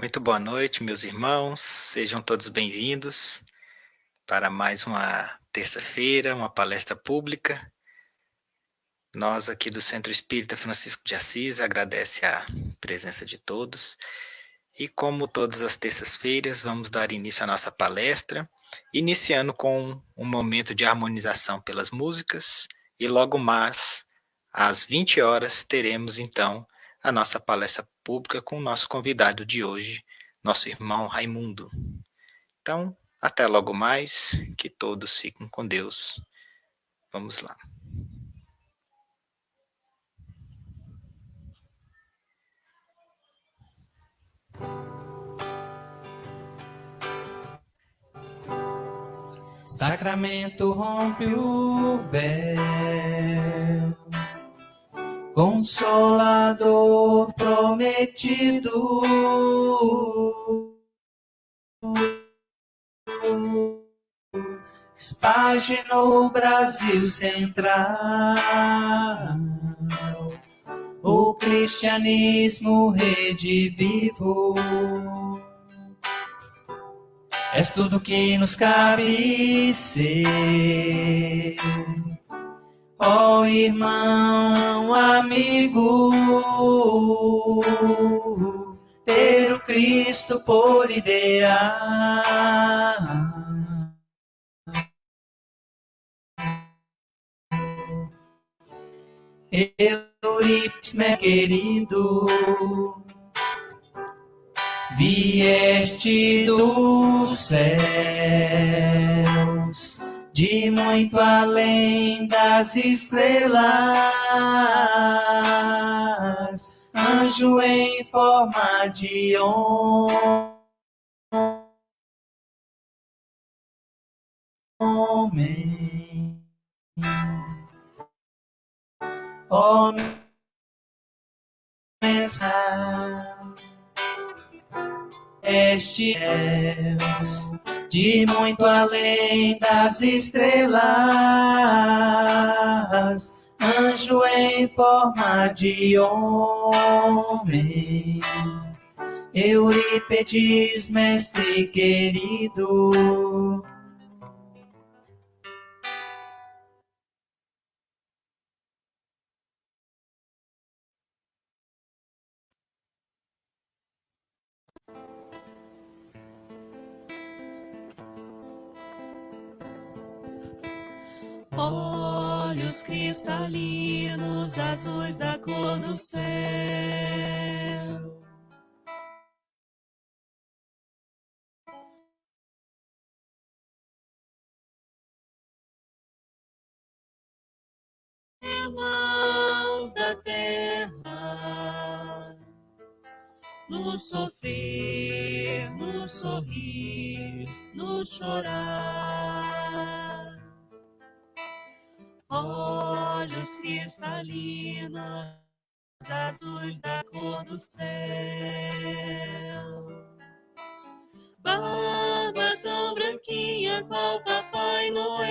Muito boa noite, meus irmãos. Sejam todos bem-vindos para mais uma terça-feira, uma palestra pública. Nós aqui do Centro Espírita Francisco de Assis agradece a presença de todos. E como todas as terças-feiras, vamos dar início à nossa palestra, iniciando com um momento de harmonização pelas músicas e logo mais às 20 horas teremos então a nossa palestra pública com o nosso convidado de hoje, nosso irmão Raimundo. Então, até logo mais, que todos fiquem com Deus. Vamos lá. Sacramento rompe o véu, Consolador prometido, espaginou o Brasil central, o cristianismo redivivou. És tudo que nos cabe ser, ó irmão, amigo, ter o Cristo por ideal. Eurípides, meu querido, vieste dos céus, de muito além das estrelas, anjo em forma de homem. Homem, este Deus, de muito além das estrelas, anjo em forma de homem. Eurípides, mestre querido, olhos cristalinos, azuis da cor do céu, irmãos da terra, no sofrer, no sorrir, no chorar. Olhos cristalinos, azuis da cor do céu, barba tão branquinha qual Papai Noel,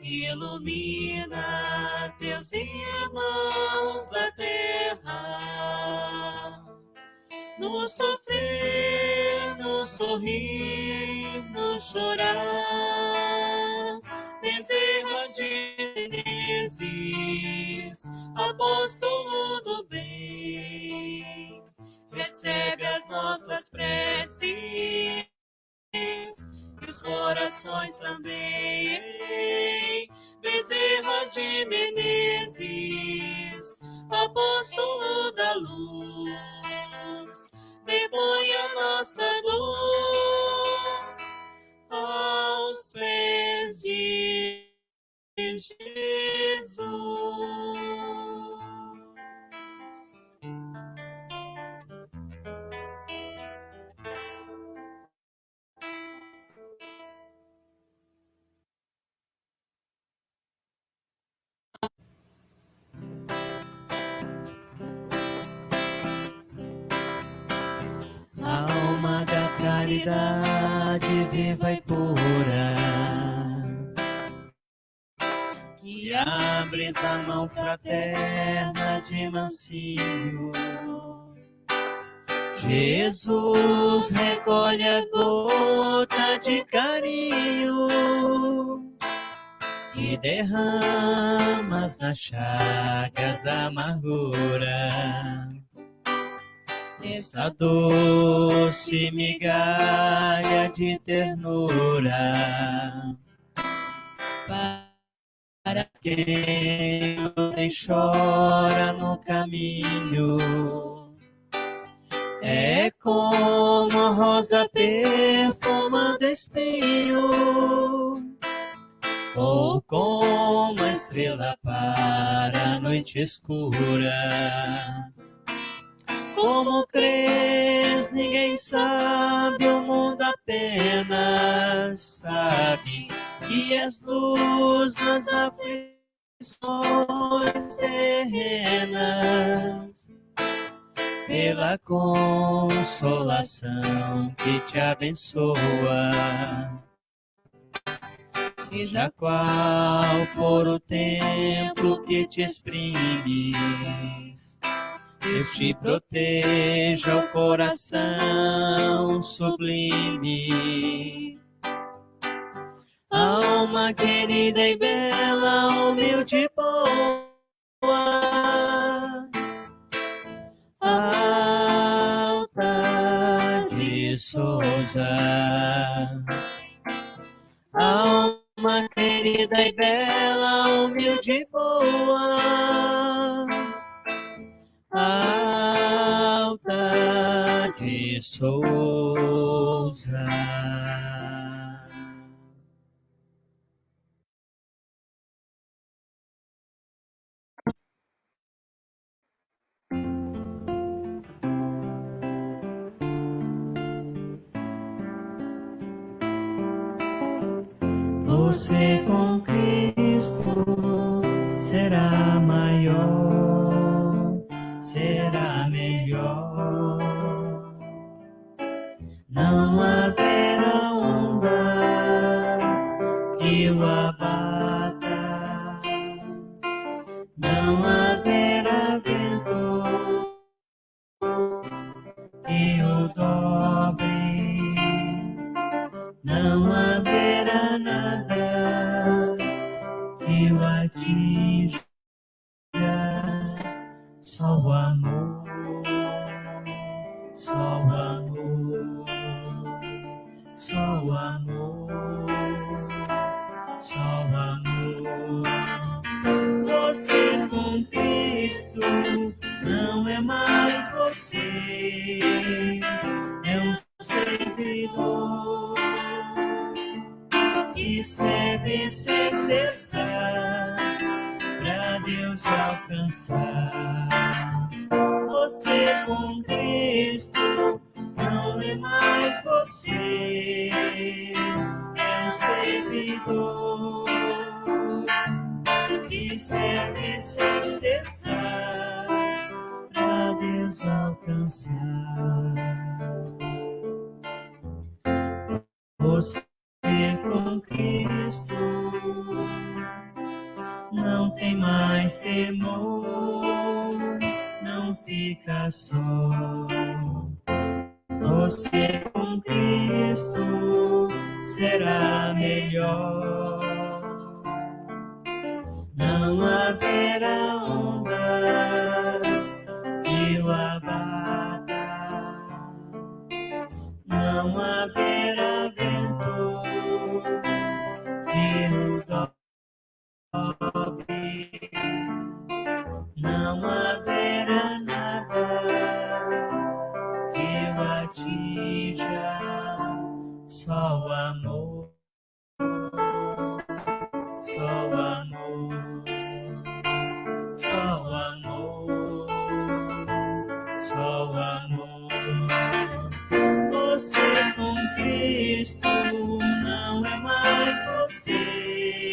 ilumina teus irmãos da terra, no sofrer, no sorrir, no chorar. Bezerra de Menezes, apóstolo do bem, recebe as nossas preces e os corações também. Bezerra de Menezes, apóstolo da luz, depõe a nossa dor aos pés de Jesus. Alma da caridade viva e pura, que abres a mão fraterna de mansinho, Jesus recolhe a gota de carinho que derramas nas chagas da amargura. Essa doce migalha de ternura para quem ontem chora no caminho. É como a rosa perfumando espinho, ou como a estrela para a noite escura. Como crês, ninguém sabe, o mundo apenas sabe que és luz nas aflições terrenas, pela consolação que te abençoa. Seja qual for o templo que te exprimes, Deus te proteja o coração sublime. Alma querida e bela, humilde e boa, Alta de Souza. Alma querida e bela, humilde e boa, Alta de Souza. Você com Cristo será maior, será melhor. Não haverá onda que o abata, não haverá vento que o dobre, não haverá nada que o atinja, só o amor, só o amor, só o amor, só o amor. Você com Cristo não é mais você, é um servidor que serve sem cessar pra Deus alcançar. Você com Cristo não é mais você, é um servidor que serve sem cessar pra Deus alcançar. Você com Cristo não tem mais temor, não fica só. Você com Cristo será melhor. Não haverá onda que o abata, não haverá vento que o dobre, não haverá nada que o atinja, só o amor, só o amor, só o amor, só o amor. Você com Cristo não é mais você,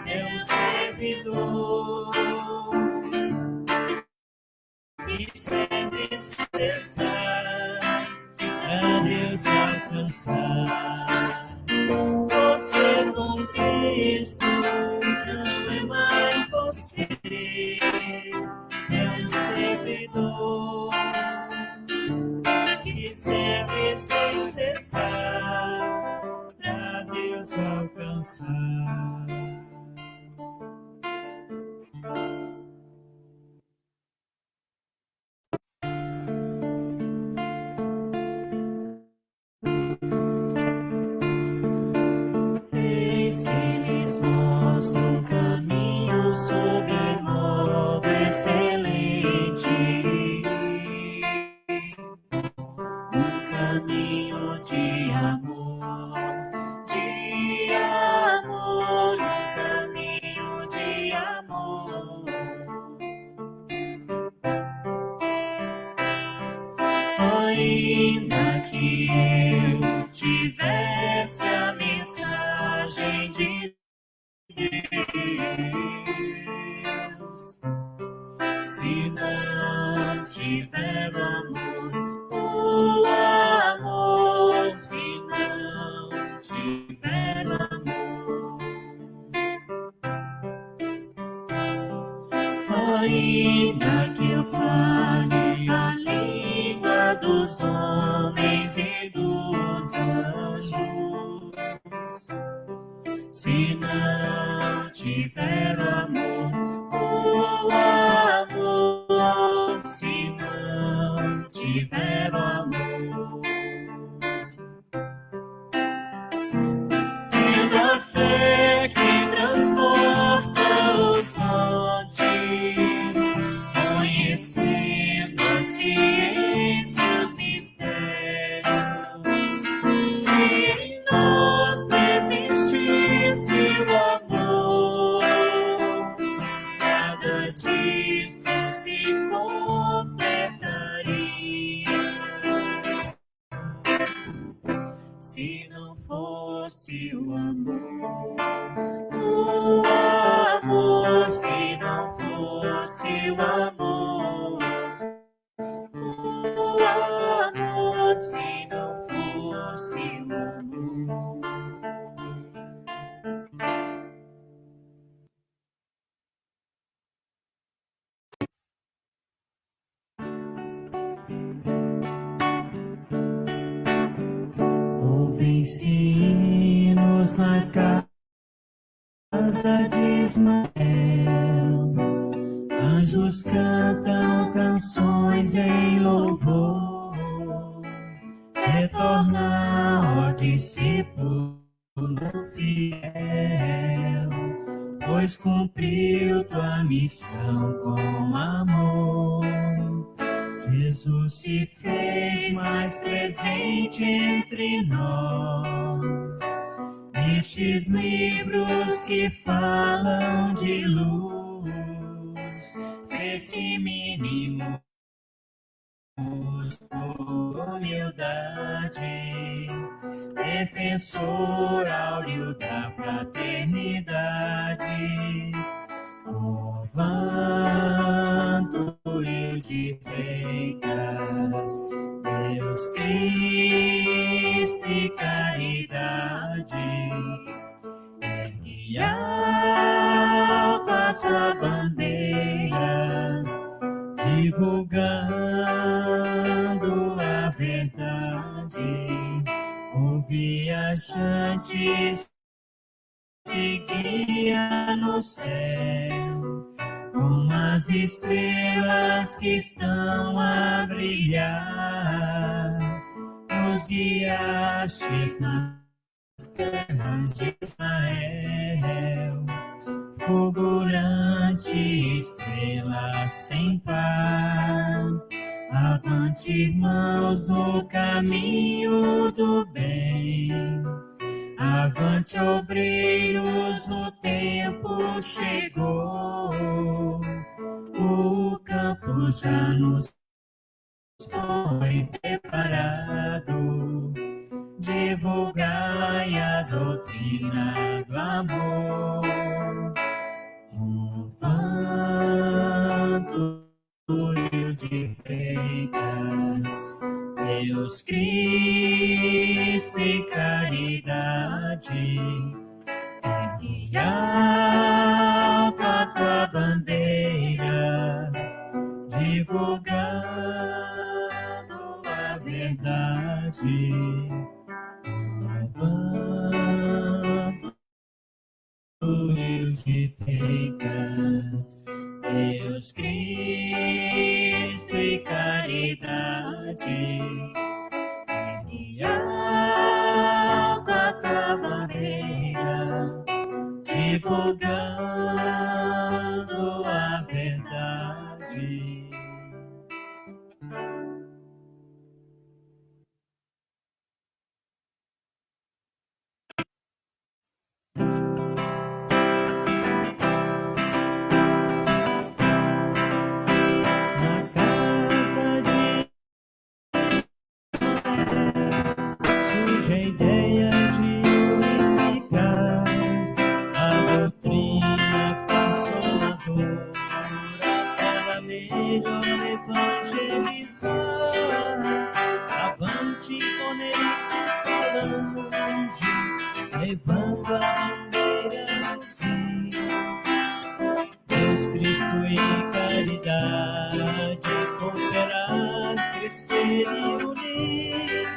é um servidor que serve sem cessar pra Deus alcançar. Você com Cristo não é mais você, é um servidor esperança. Eis que eles mostram um caminho sob modo excelente, um caminho de amor, um caminho de amor. Ainda que eu tivesse a mensagem de Deus, se não tiver o amor, se não tiver amor, ainda que eu fale a língua dos homens e dos anjos, se não tiver o amor, se não tiver o amor, tendo a fé que transporta os montes, conhecendo a ciência, os mistérios, se em nós desistisse o amor, nada disso se completaria. Se não fosse o amor, se não fosse o amor, se não fosse o amor. Ouvem-se hinos na casa de Ismael, anjos cantam canções em louvor. Retorna, ó discípulo fiel, pois cumpriu tua missão com amor. Jesus se fez mais presente entre nós, nestes livros que falam de luz. Esse mínimo por humildade, defensor áureo da fraternidade. Ó Vantuil de Freitas, Deus, Cristo e caridade, ergue alto a tua bandeira, divulgando a verdade. O viajante se guia no céu, com as estrelas que estão a brilhar. Nos guiastes nas terras de Israel, fulgurante estrela sem par. Avante, irmãos, no caminho do bem. Avante, obreiros, o tempo chegou. O campo já nos foi preparado. Divulgai a doutrina do amor. Vantuil de Freitas, Deus, Cristo e caridade, ergue alto a tua bandeira, divulgando a verdade. humilde feitas, Deus Cristo e caridade, ergue alta tua bandeira, divulgando a verdade. Surge a ideia de unificar a doutrina consoladora para melhor evangelizar. Avante, conecte, falange, levando a bandeira do sim. Deus, Cristo e caridade, cooperar, crescer e unir.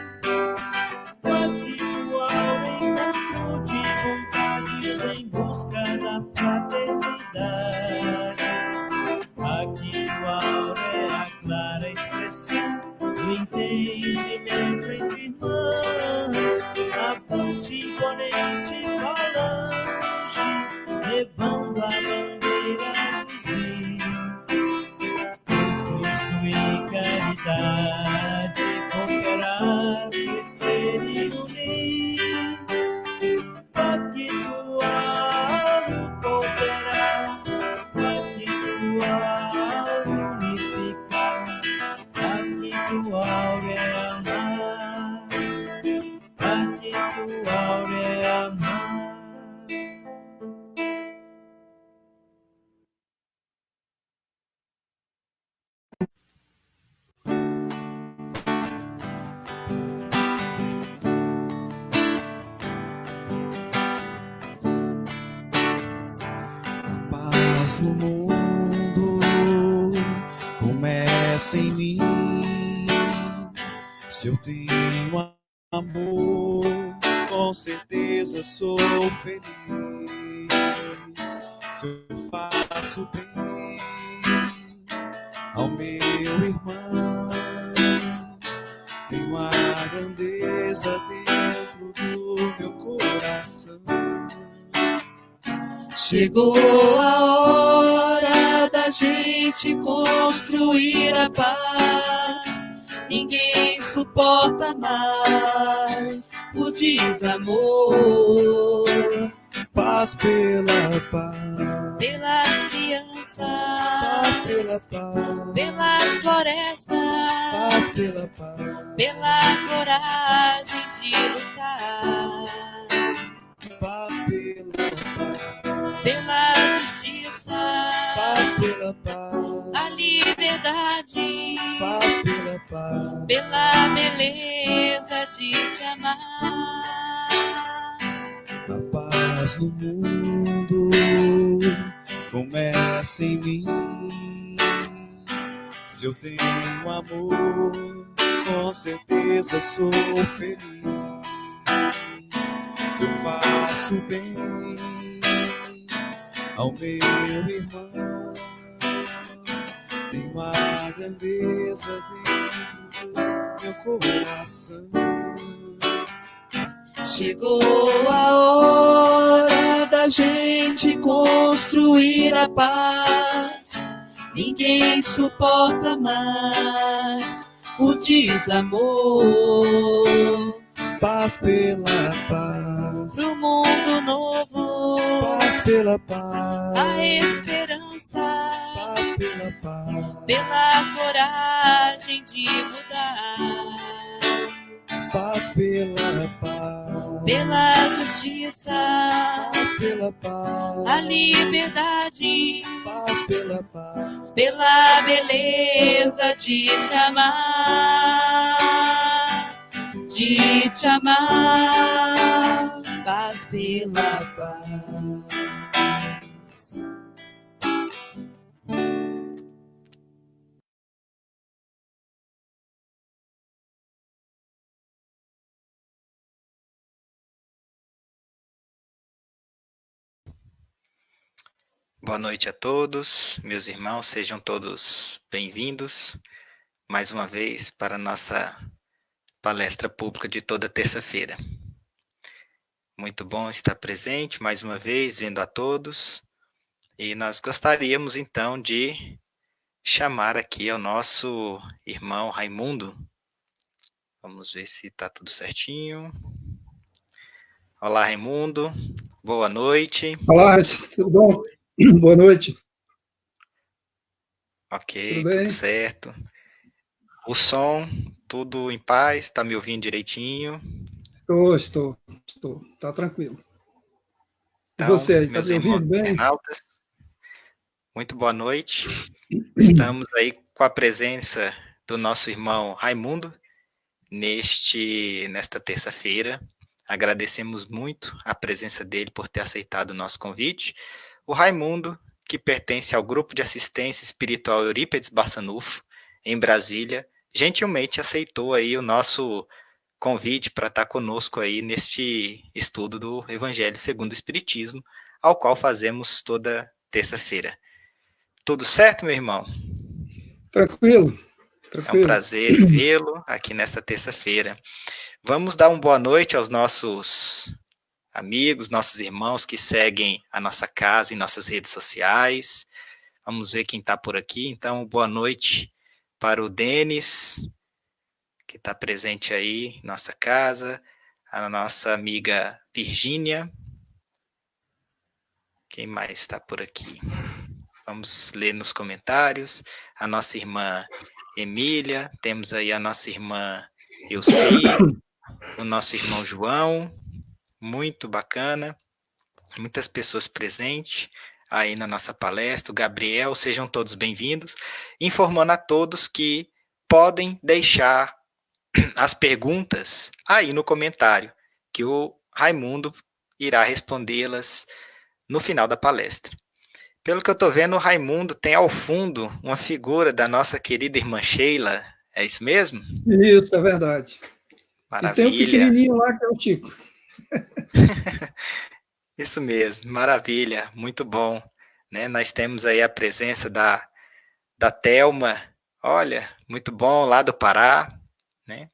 Pactual encontro de vontades em busca da fraternidade. Pactual é a clara expressão do entendimento entre irmãos. Avante, imponente, falange, levando a bandeira do sim. Deus, Cristo e caridade, cooperar, crescer e unir. Pactual, cooperar, pactual, unificar. Pactual é amar, pactual é amar. Paz no mundo começa em mim. Se eu tenho amor, com certeza sou feliz. Se eu faço bem ao meu irmão, tenho a grandeza dentro do meu coração. Chegou a hora da gente construir a paz. Ninguém suporta mais o desamor. Paz pela paz, Pelas crianças, paz pela paz, pelas florestas, paz pela paz, pela coragem de lutar, paz pela paz, pela justiça, paz pela paz, a liberdade, paz pela paz, pela beleza de te amar. a paz no mundo começa em mim. Se eu tenho amor, com certeza sou feliz. Se eu faço bem ao meu irmão, tenho a grandeza dentro do meu coração. Chegou a hora da gente construir a paz. Ninguém suporta mais o desamor. Paz pela paz, Pro mundo novo, paz pela paz, a esperança, paz pela paz, pela coragem de mudar, paz pela paz, pela justiça, paz pela paz, a liberdade, paz pela paz, pela beleza de te amar, de te amar, paz pela paz. Boa noite a todos, meus irmãos, sejam todos bem-vindos mais uma vez para a nossa palestra pública de toda terça-feira. Muito bom estar presente mais uma vez, vendo a todos, e nós gostaríamos então de chamar aqui ao nosso irmão Raimundo. Vamos ver se está tudo certinho. Olá, Raimundo, boa noite. Olá, tudo bom? Boa noite. Ok, tudo certo. O som, tudo em paz? Está me ouvindo direitinho? Estou. Está tranquilo. Então, e você aí, meus está me ouvindo bem? Internautas, muito boa noite. Estamos aí com a presença do nosso irmão Raimundo nesta terça-feira. Agradecemos muito a presença dele por ter aceitado o nosso convite. O Raimundo, que pertence ao Grupo de Assistência Espiritual Eurípides Barçanufo, em Brasília, gentilmente aceitou aí o nosso convite para estar conosco aí neste estudo do Evangelho segundo o Espiritismo, ao qual fazemos toda terça-feira. Tudo certo, meu irmão? Tranquilo. É um prazer vê-lo aqui nesta terça-feira. Vamos dar uma boa noite aos nossos amigos, nossos irmãos que seguem a nossa casa em nossas redes sociais. Vamos ver quem está por aqui. Então, boa noite para o Denis, que está presente aí em nossa casa, a nossa amiga Virgínia. Quem mais está por aqui? Vamos ler nos comentários. A nossa irmã Emília, temos aí a nossa irmã Elci, o nosso irmão João, muito bacana, muitas pessoas presentes aí na nossa palestra, o Gabriel, sejam todos bem-vindos, informando a todos que podem deixar as perguntas aí no comentário, que o Raimundo irá respondê-las no final da palestra. Pelo que eu estou vendo, o Raimundo tem ao fundo uma figura da nossa querida irmã Sheila, é isso mesmo? Isso, é verdade. Maravilha. E tem um pequenininho lá que é o Chico. Isso mesmo, maravilha, muito bom. Né? Nós temos aí a presença da Thelma, olha, muito bom, lá do Pará. Né?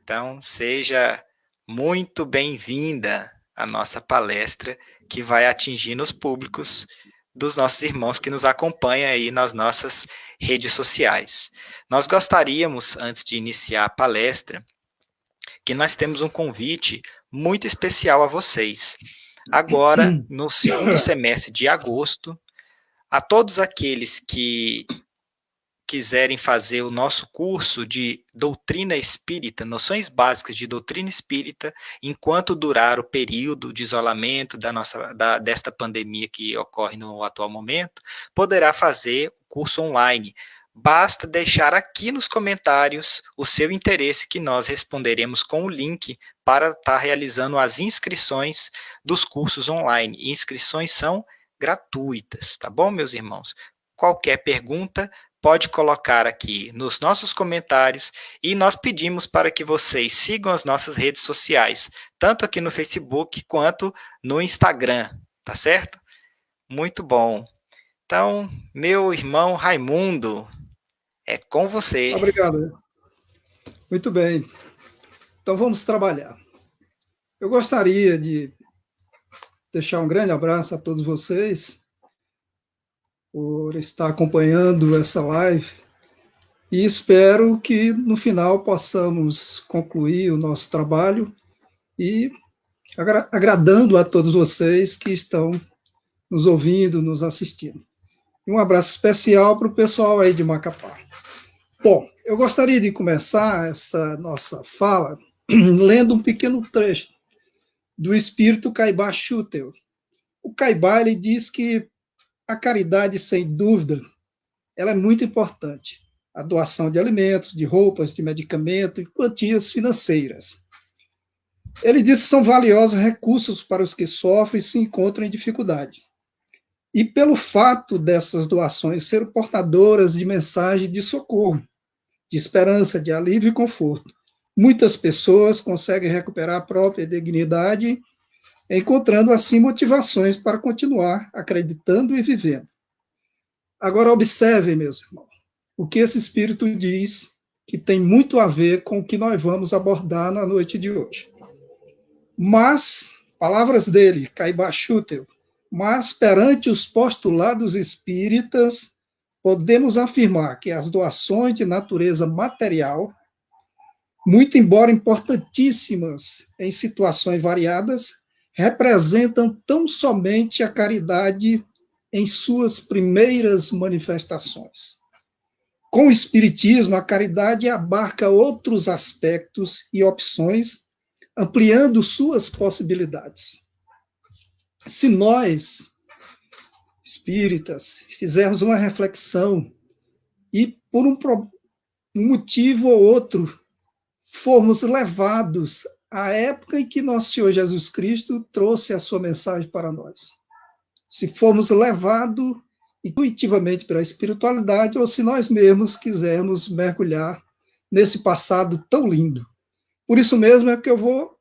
Então, seja muito bem-vinda à nossa palestra, que vai atingindo os públicos dos nossos irmãos que nos acompanham aí nas nossas redes sociais. Nós gostaríamos, antes de iniciar a palestra, que nós temos um convite muito especial a vocês. Agora, no segundo semestre de agosto, a todos aqueles que quiserem fazer o nosso curso de doutrina espírita, noções básicas de doutrina espírita, enquanto durar o período de isolamento desta pandemia que ocorre no atual momento, poderá fazer o curso online. Basta deixar aqui nos comentários o seu interesse, que nós responderemos com o link para estar realizando as inscrições dos cursos online. Inscrições são gratuitas, tá bom, meus irmãos? Qualquer pergunta, pode colocar aqui nos nossos comentários, e nós pedimos para que vocês sigam as nossas redes sociais, tanto aqui no Facebook quanto no Instagram, tá certo? Muito bom. Então, meu irmão Raimundo, é com você. Obrigado. Muito bem. Então, vamos trabalhar. Eu gostaria de deixar um grande abraço a todos vocês por estar acompanhando essa live, e espero que no final possamos concluir o nosso trabalho e agradando a todos vocês que estão nos ouvindo, nos assistindo. E um abraço especial para o pessoal aí de Macapá. Bom, eu gostaria de começar essa nossa fala lendo um pequeno trecho do espírito Caibá Schutel. O Caibá, ele diz que a caridade, sem dúvida, ela é muito importante. A doação de alimentos, de roupas, de medicamento e quantias financeiras. Ele diz que são valiosos recursos para os que sofrem e se encontram em dificuldades. E pelo fato dessas doações serem portadoras de mensagem de socorro, de esperança, de alívio e conforto, muitas pessoas conseguem recuperar a própria dignidade, encontrando assim motivações para continuar acreditando e vivendo. Agora, observem, meus irmãos, o que esse Espírito diz que tem muito a ver com o que nós vamos abordar na noite de hoje. Mas, palavras dele, Caibachútel, mas perante os postulados espíritas, podemos afirmar que as doações de natureza material, muito embora importantíssimas em situações variadas, representam tão somente a caridade em suas primeiras manifestações. Com o Espiritismo, a caridade abarca outros aspectos e opções, ampliando suas possibilidades. Se nós, espíritas, fizermos uma reflexão e, por um motivo ou outro, formos levados à época em que nosso Senhor Jesus Cristo trouxe a sua mensagem para nós, se formos levados intuitivamente pela espiritualidade ou se nós mesmos quisermos mergulhar nesse passado tão lindo. Por isso mesmo é que eu vou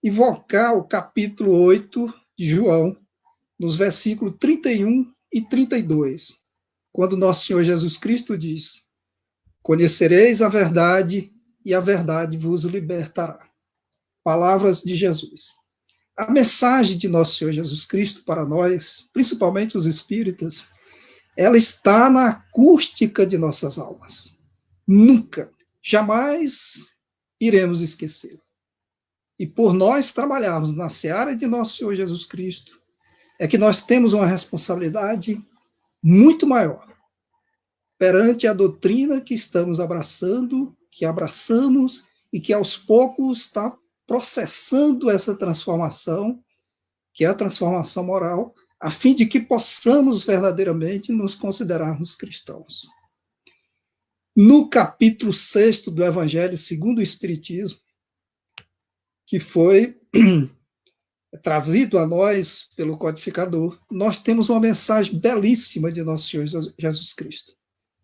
invocar o capítulo 8 de João, nos versículos 31 e 32, quando nosso Senhor Jesus Cristo diz: conhecereis a verdade e a verdade vos libertará. Palavras de Jesus. A mensagem de nosso Senhor Jesus Cristo para nós, principalmente os espíritas, ela está na acústica de nossas almas. Nunca, jamais iremos esquecê-la. E por nós trabalharmos na seara de nosso Senhor Jesus Cristo, é que nós temos uma responsabilidade muito maior perante a doutrina que estamos abraçando, que abraçamos e que aos poucos está processando essa transformação, que é a transformação moral, a fim de que possamos verdadeiramente nos considerarmos cristãos. No capítulo 6 do Evangelho segundo o Espiritismo, que foi trazido a nós pelo codificador, nós temos uma mensagem belíssima de nosso Senhor Jesus Cristo.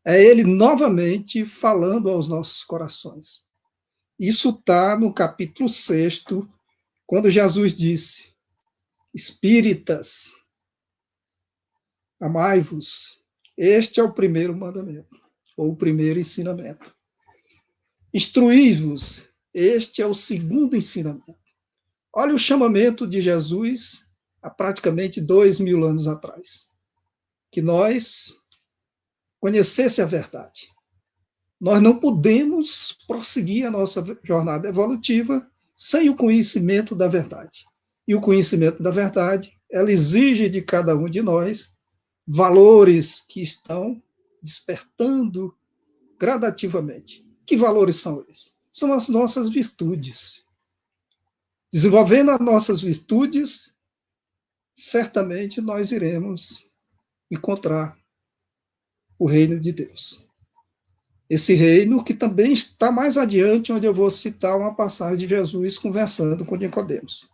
É ele novamente falando aos nossos corações. Isso está no capítulo 6, quando Jesus disse: espíritas, amai-vos. Este é o primeiro mandamento, ou o primeiro ensinamento. Instruí-vos. Este é o segundo ensinamento. Olha o chamamento de Jesus há praticamente 2000 anos atrás. Que nós conhecesse a verdade. Nós não podemos prosseguir a nossa jornada evolutiva sem o conhecimento da verdade. E o conhecimento da verdade, ela exige de cada um de nós valores que estão despertando gradativamente. Que valores são esses? São as nossas virtudes. Desenvolvendo as nossas virtudes, certamente nós iremos encontrar o reino de Deus. Esse reino que também está mais adiante, onde eu vou citar uma passagem de Jesus conversando com Nicodemos.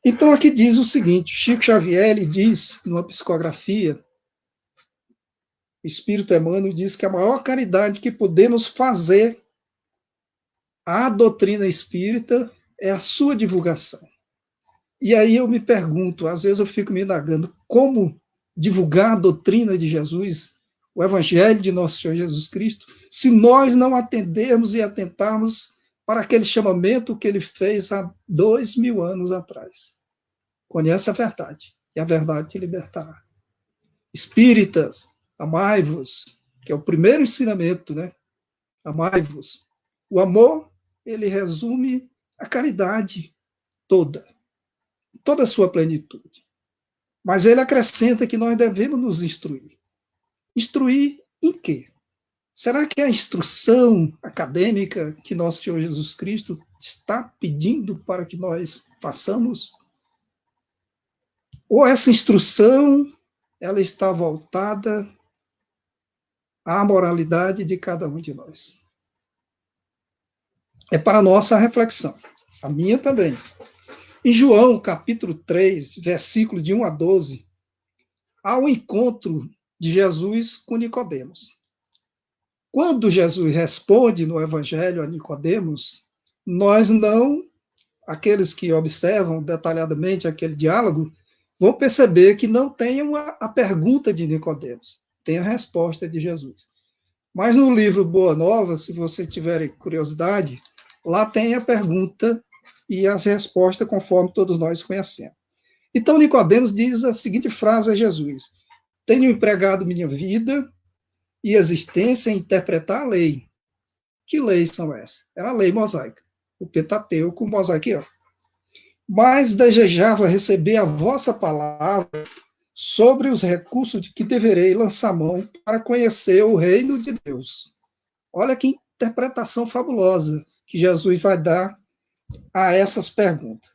Então aqui diz o seguinte: Chico Xavier ele diz, numa psicografia, o Espírito Emmanuel diz que a maior caridade que podemos fazer à doutrina espírita é a sua divulgação. E aí eu me pergunto, às vezes eu fico me indagando, como divulgar a doutrina de Jesus, o Evangelho de nosso Senhor Jesus Cristo, se nós não atendermos e atentarmos para aquele chamamento que ele fez há 2000 anos atrás. Conhece a verdade, e a verdade te libertará. Espíritas, amai-vos, que é o primeiro ensinamento, né? Amai-vos. O amor, ele resume a caridade toda a sua plenitude. Mas ele acrescenta que nós devemos nos instruir. Instruir em quê? Será que a instrução acadêmica que nosso Senhor Jesus Cristo está pedindo para que nós façamos? Ou essa instrução, ela está voltada à moralidade de cada um de nós? É para a nossa reflexão, a minha também. Em João, capítulo 3, versículo de 1 a 12, há um encontro de Jesus com Nicodemos. Quando Jesus responde no Evangelho a Nicodemos, nós não, aqueles que observam detalhadamente aquele diálogo, vão perceber que não tem a pergunta de Nicodemos. tem a resposta de Jesus. Mas no livro Boa Nova, se vocês tiverem curiosidade, lá tem a pergunta e as respostas conforme todos nós conhecemos. Então, Nicodemos diz a seguinte frase a Jesus: tenho empregado minha vida e existência em interpretar a lei. Que leis são essas? Era a lei mosaica, o Pentateuco mosaico. Mas desejava receber a vossa palavra sobre os recursos de que deverei lançar mão para conhecer o reino de Deus. Olha que interpretação fabulosa que Jesus vai dar a essas perguntas.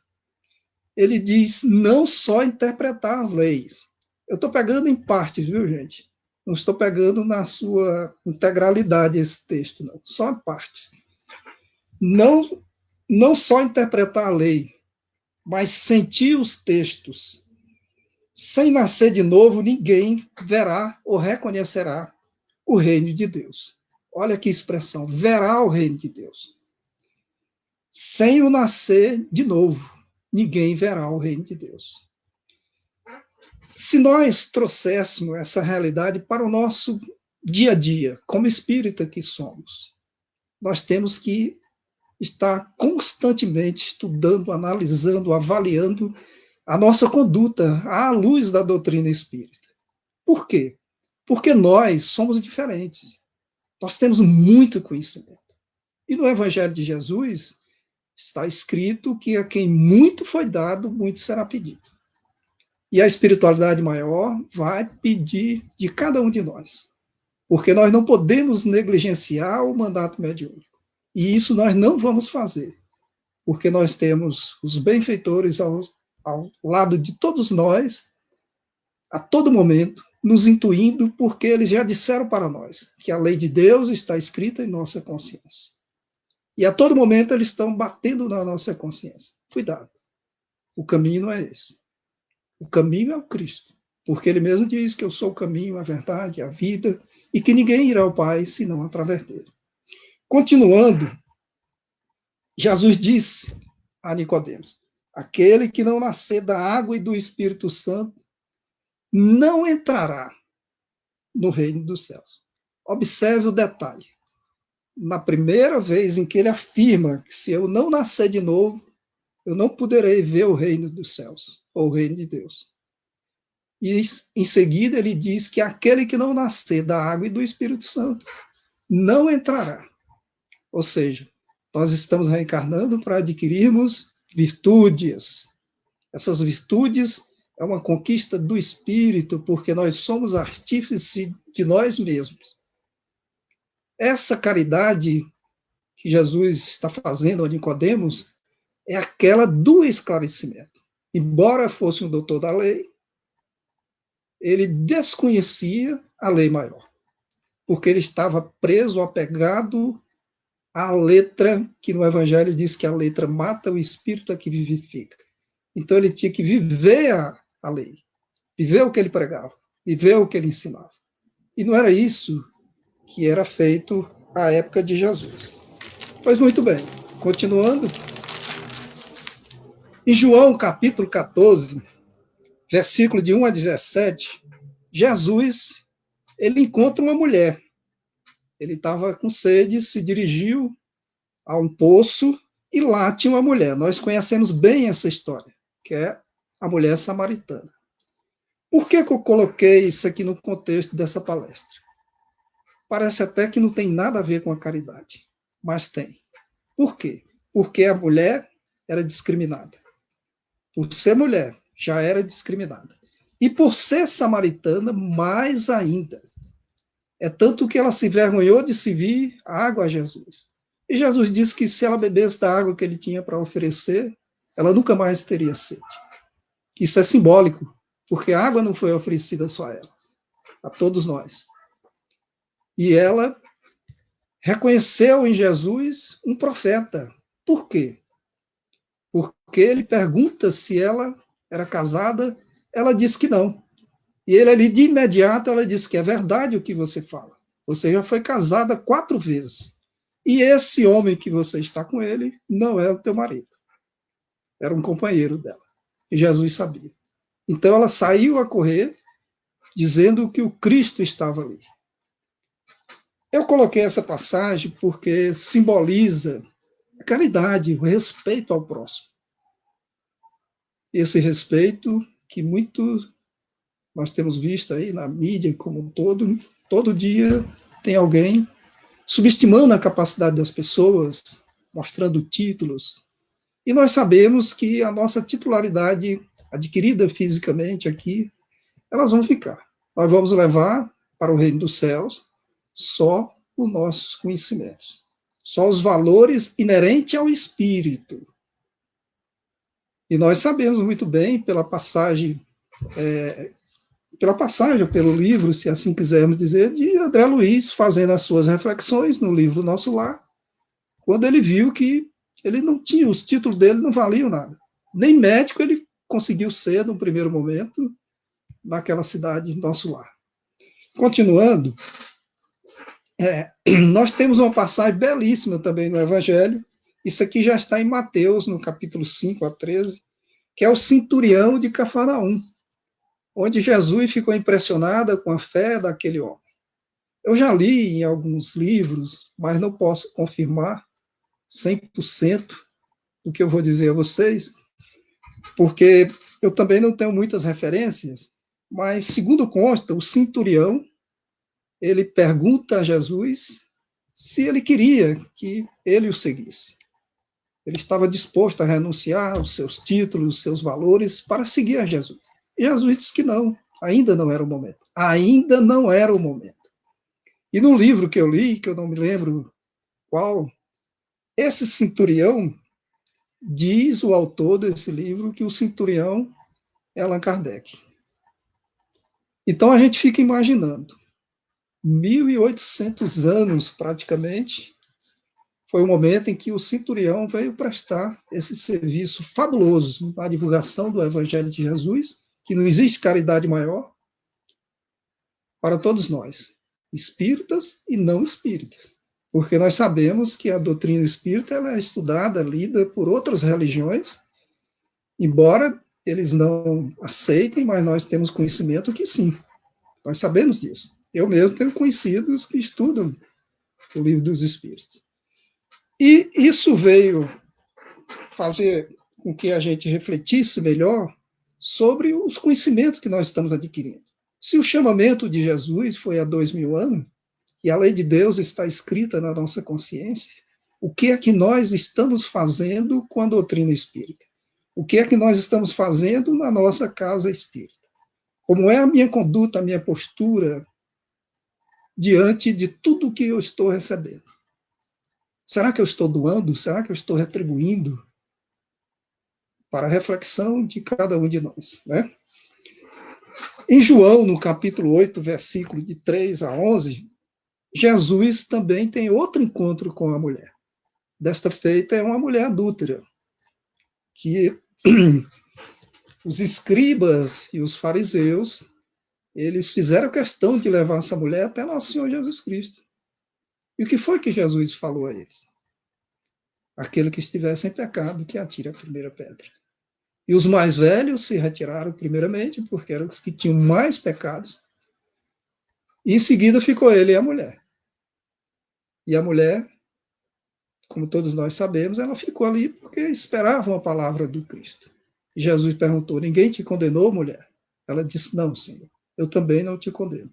Ele diz não só interpretar as leis. Eu estou pegando em partes, viu, gente? Não estou pegando na sua integralidade esse texto, não. Só em partes. Não só interpretar a lei, mas sentir os textos. Sem nascer de novo, ninguém verá ou reconhecerá o reino de Deus. Olha que expressão, verá o reino de Deus. Sem o nascer de novo, ninguém verá o reino de Deus. Se nós trouxéssemos essa realidade para o nosso dia a dia, como espírita que somos, nós temos que estar constantemente estudando, analisando, avaliando a nossa conduta à luz da doutrina espírita. Por quê? Porque nós somos diferentes. Nós temos muito conhecimento. E no Evangelho de Jesus está escrito que a quem muito foi dado, muito será pedido. E a espiritualidade maior vai pedir de cada um de nós. Porque nós não podemos negligenciar o mandato mediúnico. E isso nós não vamos fazer. Porque nós temos os benfeitores ao lado de todos nós, a todo momento, nos intuindo, porque eles já disseram para nós que a lei de Deus está escrita em nossa consciência. E a todo momento eles estão batendo na nossa consciência. Cuidado. O caminho não é esse. O caminho é o Cristo. Porque ele mesmo diz que eu sou o caminho, a verdade, a vida, e que ninguém irá ao Pai senão através dele. Continuando, Jesus disse a Nicodemos: aquele que não nascer da água e do Espírito Santo não entrará no reino dos céus. Observe o detalhe. Na primeira vez em que ele afirma que se eu não nascer de novo, eu não poderei ver o reino dos céus, ou o reino de Deus. E em seguida ele diz que aquele que não nascer da água e do Espírito Santo não entrará. Ou seja, nós estamos reencarnando para adquirirmos virtudes. Essas virtudes é uma conquista do Espírito, porque nós somos artífices de nós mesmos. Essa caridade que Jesus está fazendo a Nicodemos é aquela do esclarecimento. Embora fosse um doutor da lei, ele desconhecia a lei maior, porque ele estava preso, apegado à letra, que no Evangelho diz que a letra mata, o Espírito é que vivifica. Então ele tinha que viver a lei, viver o que ele pregava, viver o que ele ensinava. E não era isso que era feito à época de Jesus. Pois muito bem, continuando. Em João capítulo 14, versículo de 1 a 17, Jesus, ele encontra uma mulher. Ele estava com sede, se dirigiu a um poço e lá tinha uma mulher. Nós conhecemos bem essa história, que é a mulher samaritana. Por que eu coloquei isso aqui no contexto dessa palestra? Parece até que não tem nada a ver com a caridade, mas tem. Por quê? Porque a mulher era discriminada. Por ser mulher, já era discriminada. E por ser samaritana, mais ainda. É tanto que ela se envergonhou de servir água a Jesus. E Jesus disse que se ela bebesse da água que ele tinha para oferecer, ela nunca mais teria sede. Isso é simbólico, porque a água não foi oferecida só a ela, a todos nós. E ela reconheceu em Jesus um profeta. Por quê? Porque ele pergunta se ela era casada, ela diz que não. E ele ali, de imediato, ela disse que é verdade o que você fala. Você já foi casada 4 vezes. E esse homem que você está com ele não é o teu marido. Era um companheiro dela. E Jesus sabia. Então ela saiu a correr, dizendo que o Cristo estava ali. Eu coloquei essa passagem porque simboliza a caridade, o respeito ao próximo. Esse respeito que muito nós temos visto aí na mídia como um todo dia tem alguém subestimando a capacidade das pessoas, mostrando títulos. E nós sabemos que a nossa titularidade adquirida fisicamente aqui, elas vão ficar. Nós vamos levar para o reino dos céus só os nossos conhecimentos, só os valores inerentes ao espírito. E nós sabemos muito bem, pela passagem, pelo livro, se assim quisermos dizer, de André Luiz, fazendo as suas reflexões no livro Nosso Lar, quando ele viu que ele não tinha, os títulos dele não valiam nada. Nem médico ele conseguiu ser, no primeiro momento, naquela cidade Nosso Lar. Continuando, nós temos uma passagem belíssima também no Evangelho, isso aqui já está em Mateus, no capítulo 5 a 13, que é o centurião de Cafarnaum, onde Jesus ficou impressionado com a fé daquele homem. Eu já li em alguns livros, mas não posso confirmar 100% do que eu vou dizer a vocês, porque eu também não tenho muitas referências, mas, segundo consta, o centurião, ele pergunta a Jesus se ele queria que ele o seguisse. Ele estava disposto a renunciar aos seus títulos, aos seus valores, para seguir a Jesus. E Jesus disse que não, ainda não era o momento. Ainda não era o momento. E no livro que eu li, que eu não me lembro qual, esse centurião, diz o autor desse livro que o centurião é Allan Kardec. Então a gente fica imaginando, 1.800 anos praticamente, foi o momento em que o centurião veio prestar esse serviço fabuloso na divulgação do Evangelho de Jesus, que não existe caridade maior, para todos nós, espíritas e não espíritas. Porque nós sabemos que a doutrina espírita ela é estudada, lida por outras religiões, embora eles não aceitem, mas nós temos conhecimento que sim, nós sabemos disso. Eu mesmo tenho conhecidos que estudam o Livro dos Espíritos. E isso veio fazer com que a gente refletisse melhor sobre os conhecimentos que nós estamos adquirindo. Se o chamamento de Jesus foi há 2000 anos, e a lei de Deus está escrita na nossa consciência, o que é que nós estamos fazendo com a doutrina espírita? O que é que nós estamos fazendo na nossa casa espírita? Como é a minha conduta, a minha postura diante de tudo que eu estou recebendo? Será que eu estou doando? Será que eu estou retribuindo? Para a reflexão de cada um de nós, né? Em João, no capítulo 8, versículo de 3 a 11, Jesus também tem outro encontro com a mulher. Desta feita é uma mulher adúltera, que os escribas e os fariseus, eles fizeram questão de levar essa mulher até nosso Senhor Jesus Cristo. E o que foi que Jesus falou a eles? Aquele que estiver sem pecado, que atire a primeira pedra. E os mais velhos se retiraram primeiramente, porque eram os que tinham mais pecados. E em seguida ficou ele e a mulher. E a mulher, como todos nós sabemos, ela ficou ali porque esperavam a palavra do Cristo. E Jesus perguntou, ninguém te condenou, mulher? Ela disse, não, Senhor, eu também não te condeno.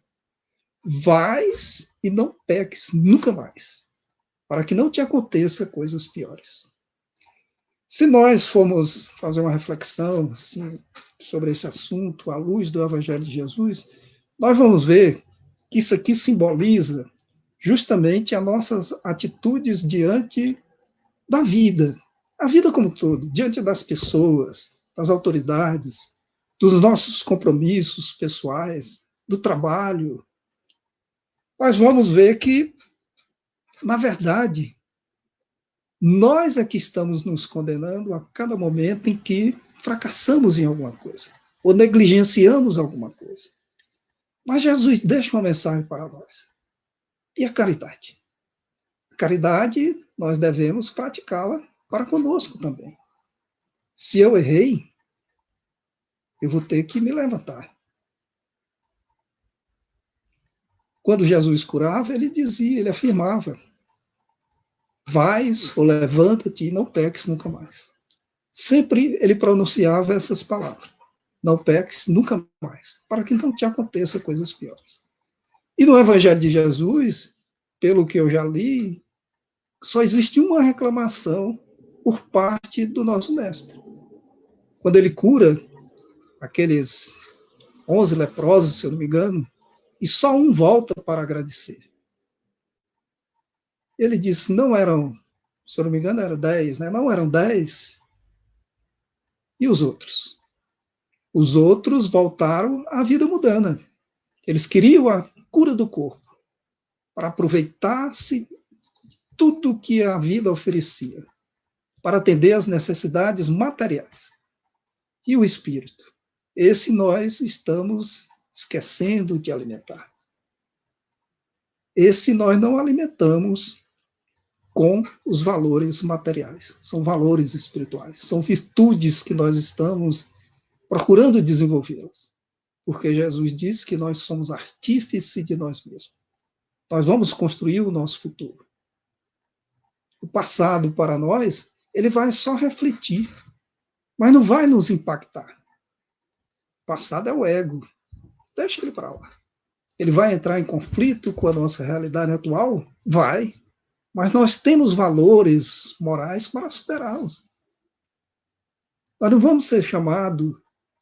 Vais e não peques nunca mais, para que não te aconteça coisas piores. Se nós formos fazer uma reflexão assim, sobre esse assunto, à luz do Evangelho de Jesus, nós vamos ver que isso aqui simboliza justamente as nossas atitudes diante da vida, a vida como um todo, diante das pessoas, das autoridades, dos nossos compromissos pessoais, do trabalho. Nós vamos ver que, na verdade, nós é que estamos nos condenando a cada momento em que fracassamos em alguma coisa, ou negligenciamos alguma coisa. Mas Jesus deixa uma mensagem para nós. E a caridade? A caridade, nós devemos praticá-la para conosco também. Se eu errei, eu vou ter que me levantar. quando Jesus curava, ele dizia, ele afirmava, vais ou levanta-te e não peques nunca mais. Sempre ele pronunciava essas palavras, não peques nunca mais, para que não te aconteça coisas piores. E no Evangelho de Jesus, pelo que eu já li, só existe uma reclamação por parte do nosso mestre. Quando ele cura aqueles 11 leprosos, se eu não me engano, e só um volta para agradecer. Ele disse, não eram, se eu não me engano, eram 10, né? Não eram 10. E os outros? Os outros voltaram à vida mundana. Eles queriam a cura do corpo, para aproveitar-se de tudo que a vida oferecia, para atender às necessidades materiais. E o espírito? Esse nós estamos esquecendo de alimentar. Esse nós não alimentamos com os valores materiais. São valores espirituais. São virtudes que nós estamos procurando desenvolvê-las. Porque Jesus disse que nós somos artífices de nós mesmos. Nós vamos construir o nosso futuro. O passado, para nós, ele vai só refletir, mas não vai nos impactar. O passado é o ego. Deixa ele para lá. Ele vai entrar em conflito com a nossa realidade atual? Vai. Mas nós temos valores morais para superá-los. Nós não vamos ser chamados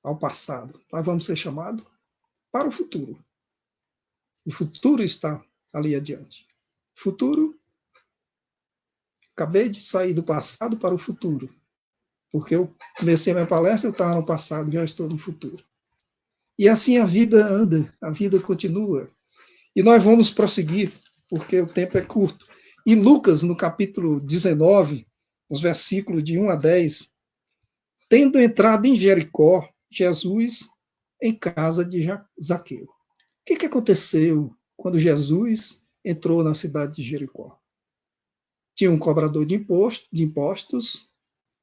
ao passado, nós vamos ser chamados para o futuro. O futuro está ali adiante. O futuro, acabei de sair do passado para o futuro, porque eu comecei a minha palestra, eu estava no passado, já estou no futuro. E assim a vida anda, a vida continua. E nós vamos prosseguir, porque o tempo é curto. Em Lucas, no capítulo 19, nos versículos de 1 a 10, tendo entrado em Jericó, Jesus em casa de Zaqueu. O que aconteceu quando Jesus entrou na cidade de Jericó? Tinha um cobrador de impostos,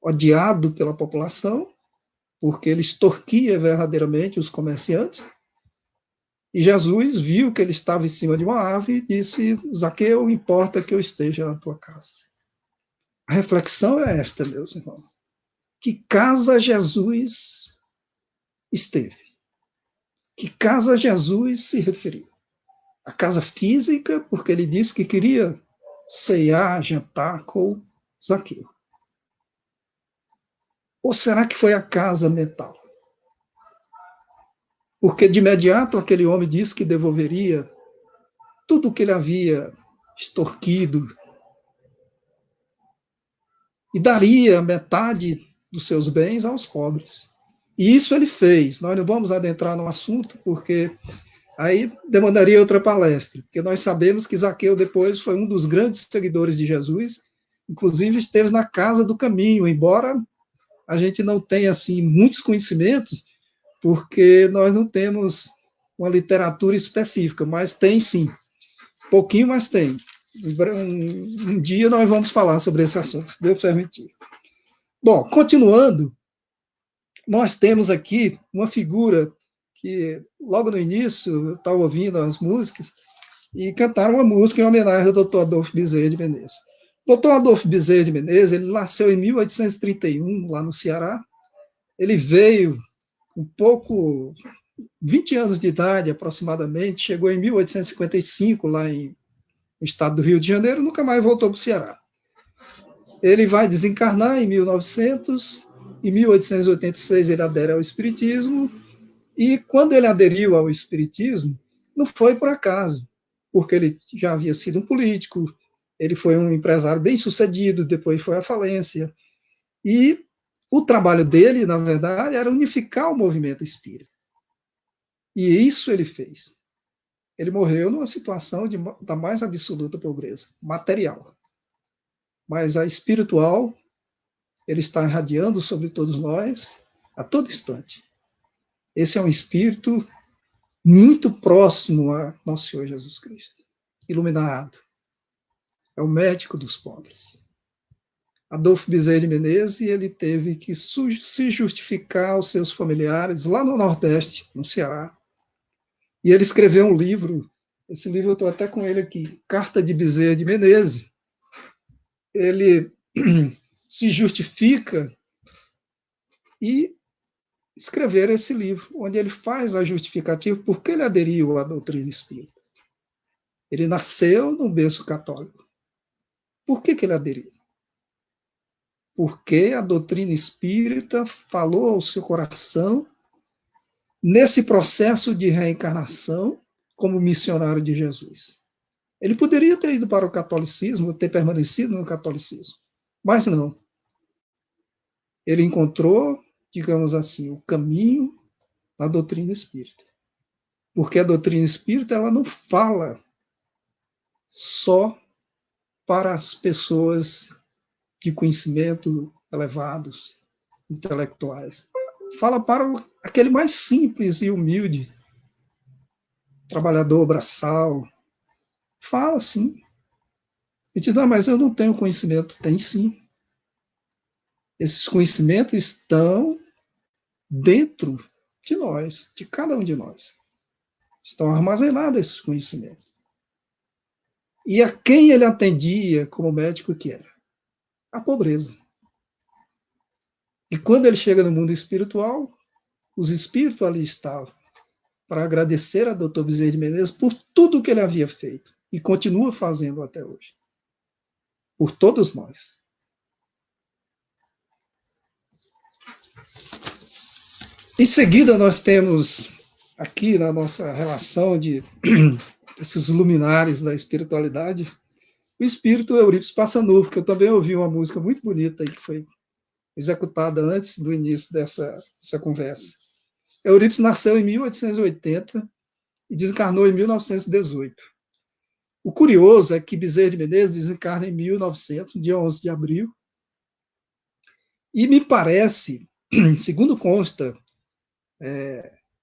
odiado pela população, porque ele extorquia verdadeiramente os comerciantes. E Jesus viu que ele estava em cima de uma árvore e disse, Zaqueu, importa que eu esteja na tua casa. A reflexão é esta, meus irmãos. Que casa Jesus esteve? Que casa Jesus se referiu? A casa física, porque ele disse que queria ceiar, jantar com Zaqueu. Ou será que foi a casa mental? Porque de imediato aquele homem disse que devolveria tudo o que ele havia extorquido e daria metade dos seus bens aos pobres. E isso ele fez. Nós não vamos adentrar no assunto, porque aí demandaria outra palestra, porque nós sabemos que Zaqueu depois foi um dos grandes seguidores de Jesus, inclusive esteve na casa do caminho, embora a gente não tenha assim muitos conhecimentos, porque nós não temos uma literatura específica, mas tem sim. Pouquinho, mas tem. Um dia nós vamos falar sobre esse assunto, se Deus permitir. Bom, continuando, nós temos aqui uma figura que, logo no início, eu estava ouvindo as músicas, e cantaram uma música em homenagem ao Dr. Adolfo Bezerra de Menezes. O Dr. Adolfo Bezerra de Menezes, ele nasceu em 1831, lá no Ceará. Ele veio um pouco, 20 anos de idade aproximadamente, chegou em 1855 lá no estado do Rio de Janeiro, nunca mais voltou para o Ceará. Ele vai desencarnar em 1900, em 1886 ele adere ao Espiritismo, e quando ele aderiu ao Espiritismo, não foi por acaso, porque ele já havia sido um político, ele foi um empresário bem-sucedido, depois foi à falência, e o trabalho dele, na verdade, era unificar o movimento espírita. E isso ele fez. Ele morreu numa situação da mais absoluta pobreza, material. Mas a espiritual, ele está irradiando sobre todos nós a todo instante. Esse é um espírito muito próximo a nosso Senhor Jesus Cristo, iluminado. É o médico dos pobres. Adolfo Bezerra de Menezes, ele teve que se justificar aos seus familiares lá no Nordeste, no Ceará. E ele escreveu um livro Esse livro eu estou até com ele aqui, Carta de Bezerra de Menezes. Ele se justifica e escrever esse livro, onde ele faz a justificativa por que ele aderiu à doutrina espírita. Ele nasceu no berço católico. Por que ele aderiu? Porque a doutrina espírita falou ao seu coração nesse processo de reencarnação como missionário de Jesus. Ele poderia ter ido para o catolicismo, ter permanecido no catolicismo, mas não. Ele encontrou, digamos assim, o caminho da doutrina espírita. Porque a doutrina espírita, ela não fala só para as pessoas de conhecimento elevados, intelectuais. Fala para aquele mais simples e humilde, trabalhador braçal. Fala sim. E diz, não, mas eu não tenho conhecimento. Tem sim. Esses conhecimentos estão dentro de nós, de cada um de nós. Estão armazenados esses conhecimentos. E a quem ele atendia como médico que era? A pobreza. E quando ele chega no mundo espiritual, os espíritos ali estavam para agradecer a Dr. Bezerra de Menezes por tudo que ele havia feito e continua fazendo até hoje. Por todos nós. Em seguida, nós temos aqui na nossa relação de esses luminares da espiritualidade, o espírito Eurípides Passanufo, que eu também ouvi uma música muito bonita aí, que foi executada antes do início dessa conversa. Eurípides nasceu em 1880 e desencarnou em 1918. O curioso é que Bezerra de Menezes desencarna em 1900, dia 11 de abril, e me parece, segundo consta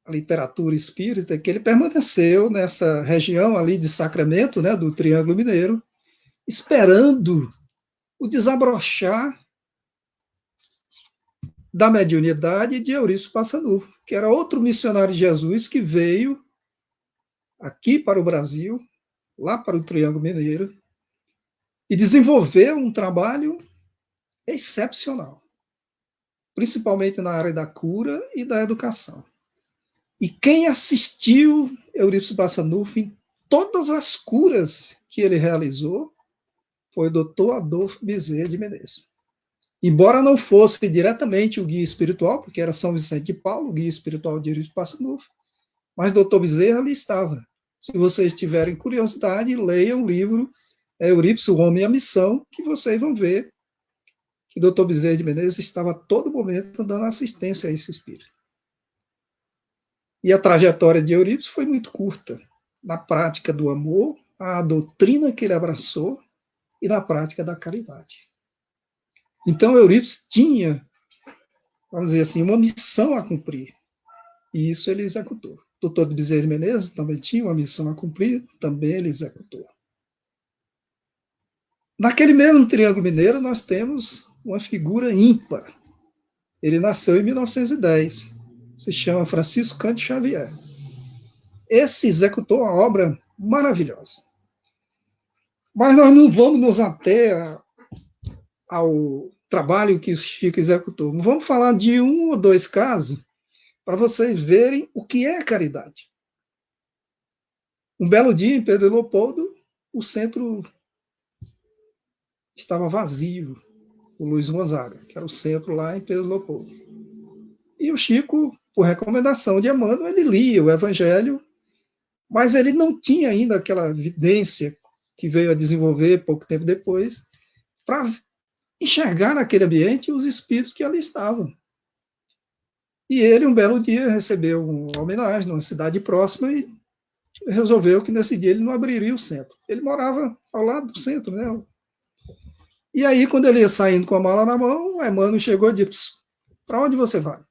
a literatura espírita, que ele permaneceu nessa região ali de Sacramento, né, do Triângulo Mineiro, esperando o desabrochar da mediunidade de Eurípides Passanufo, que era outro missionário de Jesus que veio aqui para o Brasil, lá para o Triângulo Mineiro, e desenvolveu um trabalho excepcional, principalmente na área da cura e da educação. E quem assistiu Eurípides Passanufo em todas as curas que ele realizou foi o Dr. Adolfo Bezerra de Menezes. Embora não fosse diretamente o guia espiritual, porque era São Vicente de Paulo, o guia espiritual de Eurípides Passanufo, mas Dr. Bezerra ali estava. Se vocês tiverem curiosidade, leiam o livro Eurípides, o Homem e a Missão, que vocês vão ver que Dr. Bezerra de Menezes estava a todo momento dando assistência a esse espírito. E a trajetória de Eurípides foi muito curta, na prática do amor, a doutrina que ele abraçou e na prática da caridade. Então, Eurípides tinha, vamos dizer assim, uma missão a cumprir, e isso ele executou. O Dr. Bezerra de Menezes também tinha uma missão a cumprir, também ele executou. Naquele mesmo Triângulo Mineiro, nós temos uma figura ímpar. Ele nasceu em 1910, se chama Francisco Cândido Xavier. Esse executou uma obra maravilhosa. Mas nós não vamos nos ater ao trabalho que o Chico executou. Vamos falar de um ou dois casos para vocês verem o que é caridade. Um belo dia, em Pedro Leopoldo, o centro estava vazio, o Luiz Gonzaga, que era o centro lá em Pedro Leopoldo. E o Chico, por recomendação de Emmanuel, ele lia o Evangelho, mas ele não tinha ainda aquela evidência que veio a desenvolver pouco tempo depois, para enxergar naquele ambiente os espíritos que ali estavam. E ele, um belo dia, recebeu uma homenagem numa cidade próxima e resolveu que nesse dia ele não abriria o centro. Ele morava ao lado do centro, né? E aí, quando ele ia saindo com a mala na mão, o Emmanuel chegou e disse: para onde você vai?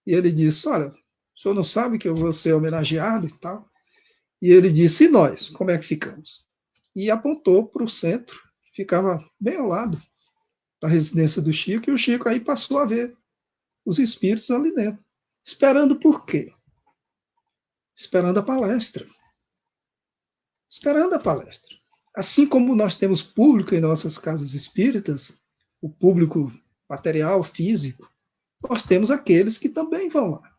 E ele disse: olha, o senhor não sabe que eu vou ser homenageado e tal? E ele disse: e nós, como é que ficamos? E apontou para o centro, que ficava bem ao lado da residência do Chico, e o Chico aí passou a ver os espíritos ali dentro. Esperando por quê? Esperando a palestra. esperando a palestra. Assim como nós temos público em nossas casas espíritas, o público material, físico, nós temos aqueles que também vão lá.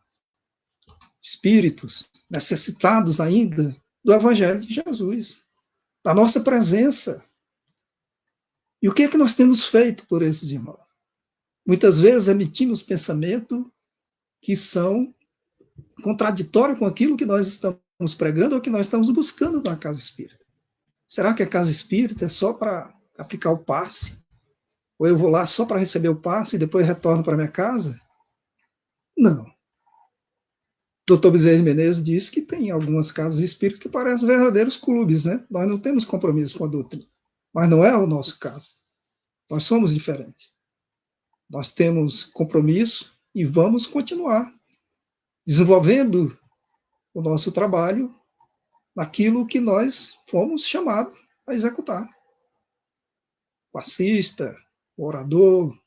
Espíritos necessitados ainda do Evangelho de Jesus, da nossa presença. E o que é que nós temos feito por esses irmãos? Muitas vezes emitimos pensamentos que são contraditórios com aquilo que nós estamos pregando ou que nós estamos buscando na casa espírita. Será que a casa espírita é só para aplicar o passe? Ou eu vou lá só para receber o passe e depois retorno para minha casa? Não. Dr. Bezerra de Menezes diz que tem algumas casas espíritas que parecem verdadeiros clubes, né? Nós não temos compromisso com a doutrina. Mas não é o nosso caso. Nós somos diferentes. Nós temos compromisso e vamos continuar desenvolvendo o nosso trabalho naquilo que nós fomos chamados a executar. O passista, o orador,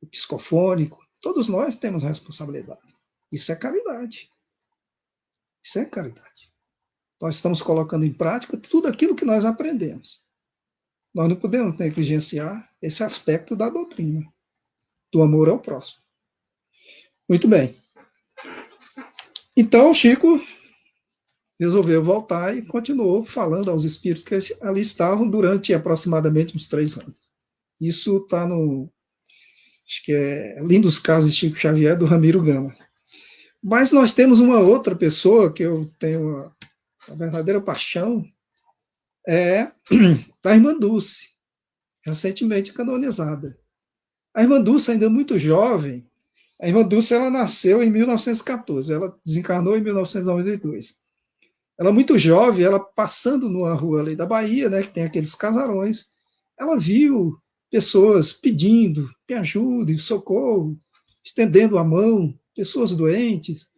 o psicofônico, todos nós temos responsabilidade. Isso é caridade. Isso é caridade. Nós estamos colocando em prática tudo aquilo que nós aprendemos. Nós não podemos negligenciar esse aspecto da doutrina, do amor ao próximo. Muito bem. Então, Chico resolveu voltar e continuou falando aos espíritos que ali estavam durante aproximadamente uns 3 anos. Isso está no, acho que é Lindos Casos de Chico Xavier, do Ramiro Gama. Mas nós temos uma outra pessoa que eu tenho uma verdadeira paixão, é a Irmã Dulce, recentemente canonizada. A Irmã Dulce, ainda muito jovem, a Irmã Dulce ela nasceu em 1914, ela desencarnou em 1992. Ela muito jovem, ela passando numa rua ali da Bahia, né, que tem aqueles casarões, ela viu pessoas pedindo, me ajude, socorro, estendendo a mão, pessoas doentes,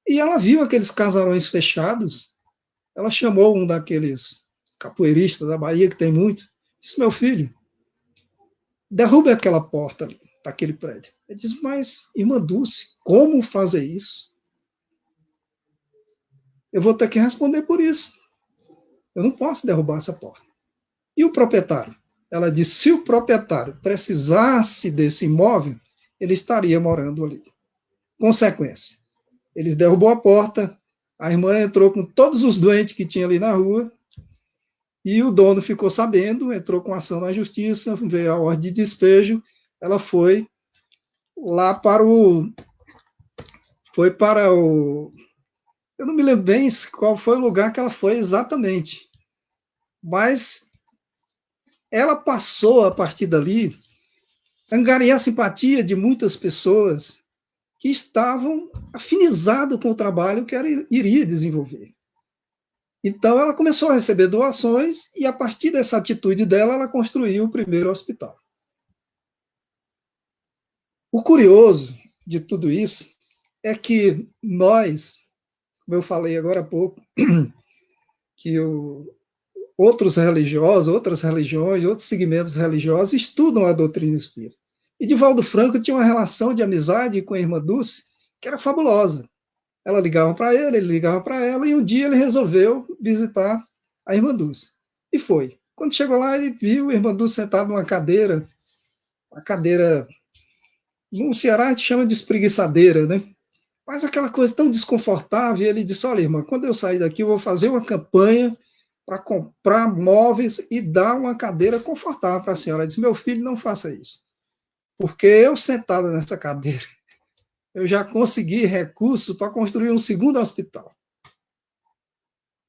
e ela viu aqueles casarões fechados, ela chamou um daqueles capoeiristas da Bahia, que tem muito, disse, meu filho, derrube aquela porta ali, daquele prédio. Ele disse, mas, Irmã Dulce, como fazer isso? Eu vou ter que responder por isso. Eu não posso derrubar essa porta. E o proprietário? Ela disse, se o proprietário precisasse desse imóvel, ele estaria morando ali. Consequência, ele derrubou a porta, a irmã entrou com todos os doentes que tinha ali na rua, e o dono ficou sabendo, entrou com ação na justiça, veio a ordem de despejo, ela foi lá para o... Eu não me lembro bem qual foi o lugar que ela foi exatamente, mas ela passou, a partir dali, a angariar a simpatia de muitas pessoas que estavam afinizados com o trabalho que ela iria desenvolver. Então, ela começou a receber doações e, a partir dessa atitude dela, ela construiu o primeiro hospital. O curioso de tudo isso é que nós, como eu falei agora há pouco, que outros religiosos, outras religiões, outros segmentos religiosos estudam a doutrina espírita. E Divaldo Franco tinha uma relação de amizade com a Irmã Dulce que era fabulosa. Ela ligava para ele ligava para ela, e um dia ele resolveu visitar a Irmã Dulce. E foi. Quando chegou lá, ele viu a Irmã Dulce sentada numa cadeira, uma cadeira, no Ceará a gente chama de espreguiçadeira, né? Mas aquela coisa tão desconfortável, e ele disse, olha, irmã, quando eu sair daqui, eu vou fazer uma campanha para comprar móveis e dar uma cadeira confortável para a senhora. Ele disse, meu filho, não faça isso. Porque eu, sentada nessa cadeira, eu já consegui recurso para construir um segundo hospital.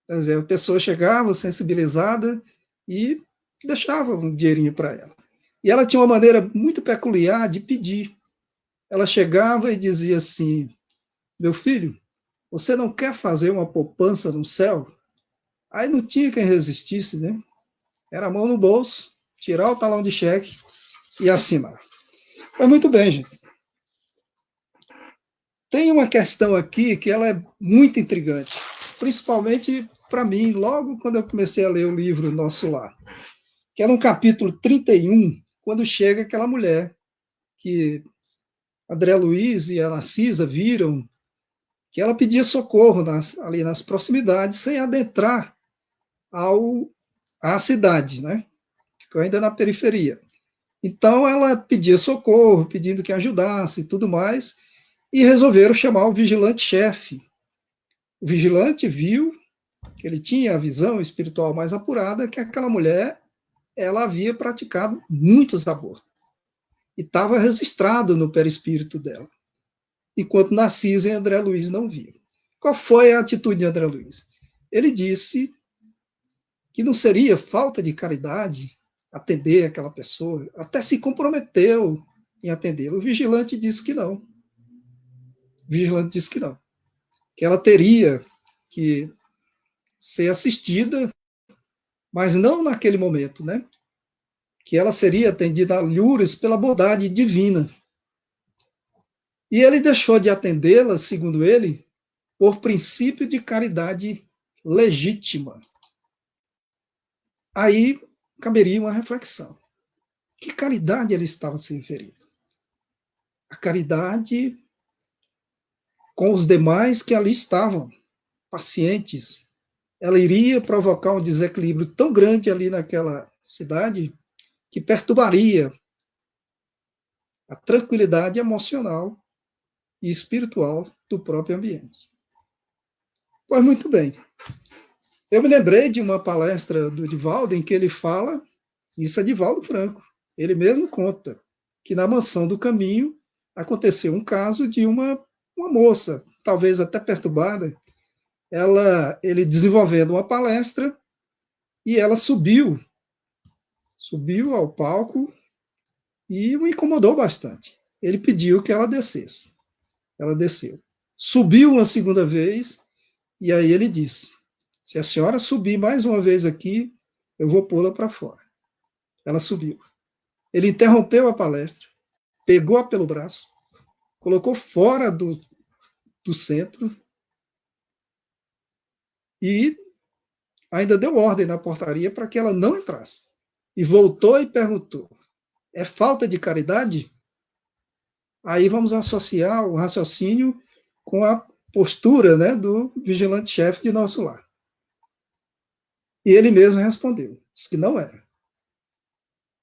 Quer dizer, a pessoa chegava sensibilizada e deixava um dinheirinho para ela. E ela tinha uma maneira muito peculiar de pedir. Ela chegava e dizia assim, meu filho, você não quer fazer uma poupança no céu? Aí não tinha quem resistisse, né? Era a mão no bolso, tirar o talão de cheque e assinar. Mas muito bem, gente. Tem uma questão aqui que ela é muito intrigante, principalmente para mim, logo quando eu comecei a ler o livro Nosso Lar, que é no capítulo 31, quando chega aquela mulher que André Luiz e a Narcisa viram que ela pedia socorro ali nas proximidades, sem adentrar à cidade, né? Ficou ainda na periferia. Então ela pedia socorro, pedindo que ajudasse e tudo mais, e resolveram chamar o vigilante-chefe. O vigilante viu que ele tinha a visão espiritual mais apurada, que aquela mulher ela havia praticado muitos abortos. E estava registrado no perispírito dela. Enquanto Narciso e André Luiz não viam. Qual foi a atitude de André Luiz? Ele disse que não seria falta de caridade atender aquela pessoa, até se comprometeu em atendê-la. O vigilante disse que não. O vigilante disse que não. Que ela teria que ser assistida, mas não naquele momento, né? Que ela seria atendida a Lourdes pela bondade divina. E ele deixou de atendê-la, segundo ele, por princípio de caridade legítima. Aí caberia uma reflexão. Que caridade ele estava se referindo? A caridade com os demais que ali estavam, pacientes. Ela iria provocar um desequilíbrio tão grande ali naquela cidade que perturbaria a tranquilidade emocional e espiritual do próprio ambiente. Pois muito bem. Eu me lembrei de uma palestra do Divaldo em que ele fala, isso é Divaldo Franco, ele mesmo conta, que na Mansão do Caminho aconteceu um caso de uma moça, talvez até perturbada, ele desenvolvendo uma palestra e ela subiu ao palco e o incomodou bastante. Ele pediu que ela descesse. Ela desceu. Subiu uma segunda vez e aí ele disse: se a senhora subir mais uma vez aqui, eu vou pô-la para fora. Ela subiu. Ele interrompeu a palestra, pegou-a pelo braço, colocou fora do centro e ainda deu ordem na portaria para que ela não entrasse. E voltou e perguntou: é falta de caridade? Aí vamos associar o raciocínio com a postura, né, do vigilante-chefe de nosso lar. E ele mesmo respondeu, disse que não era.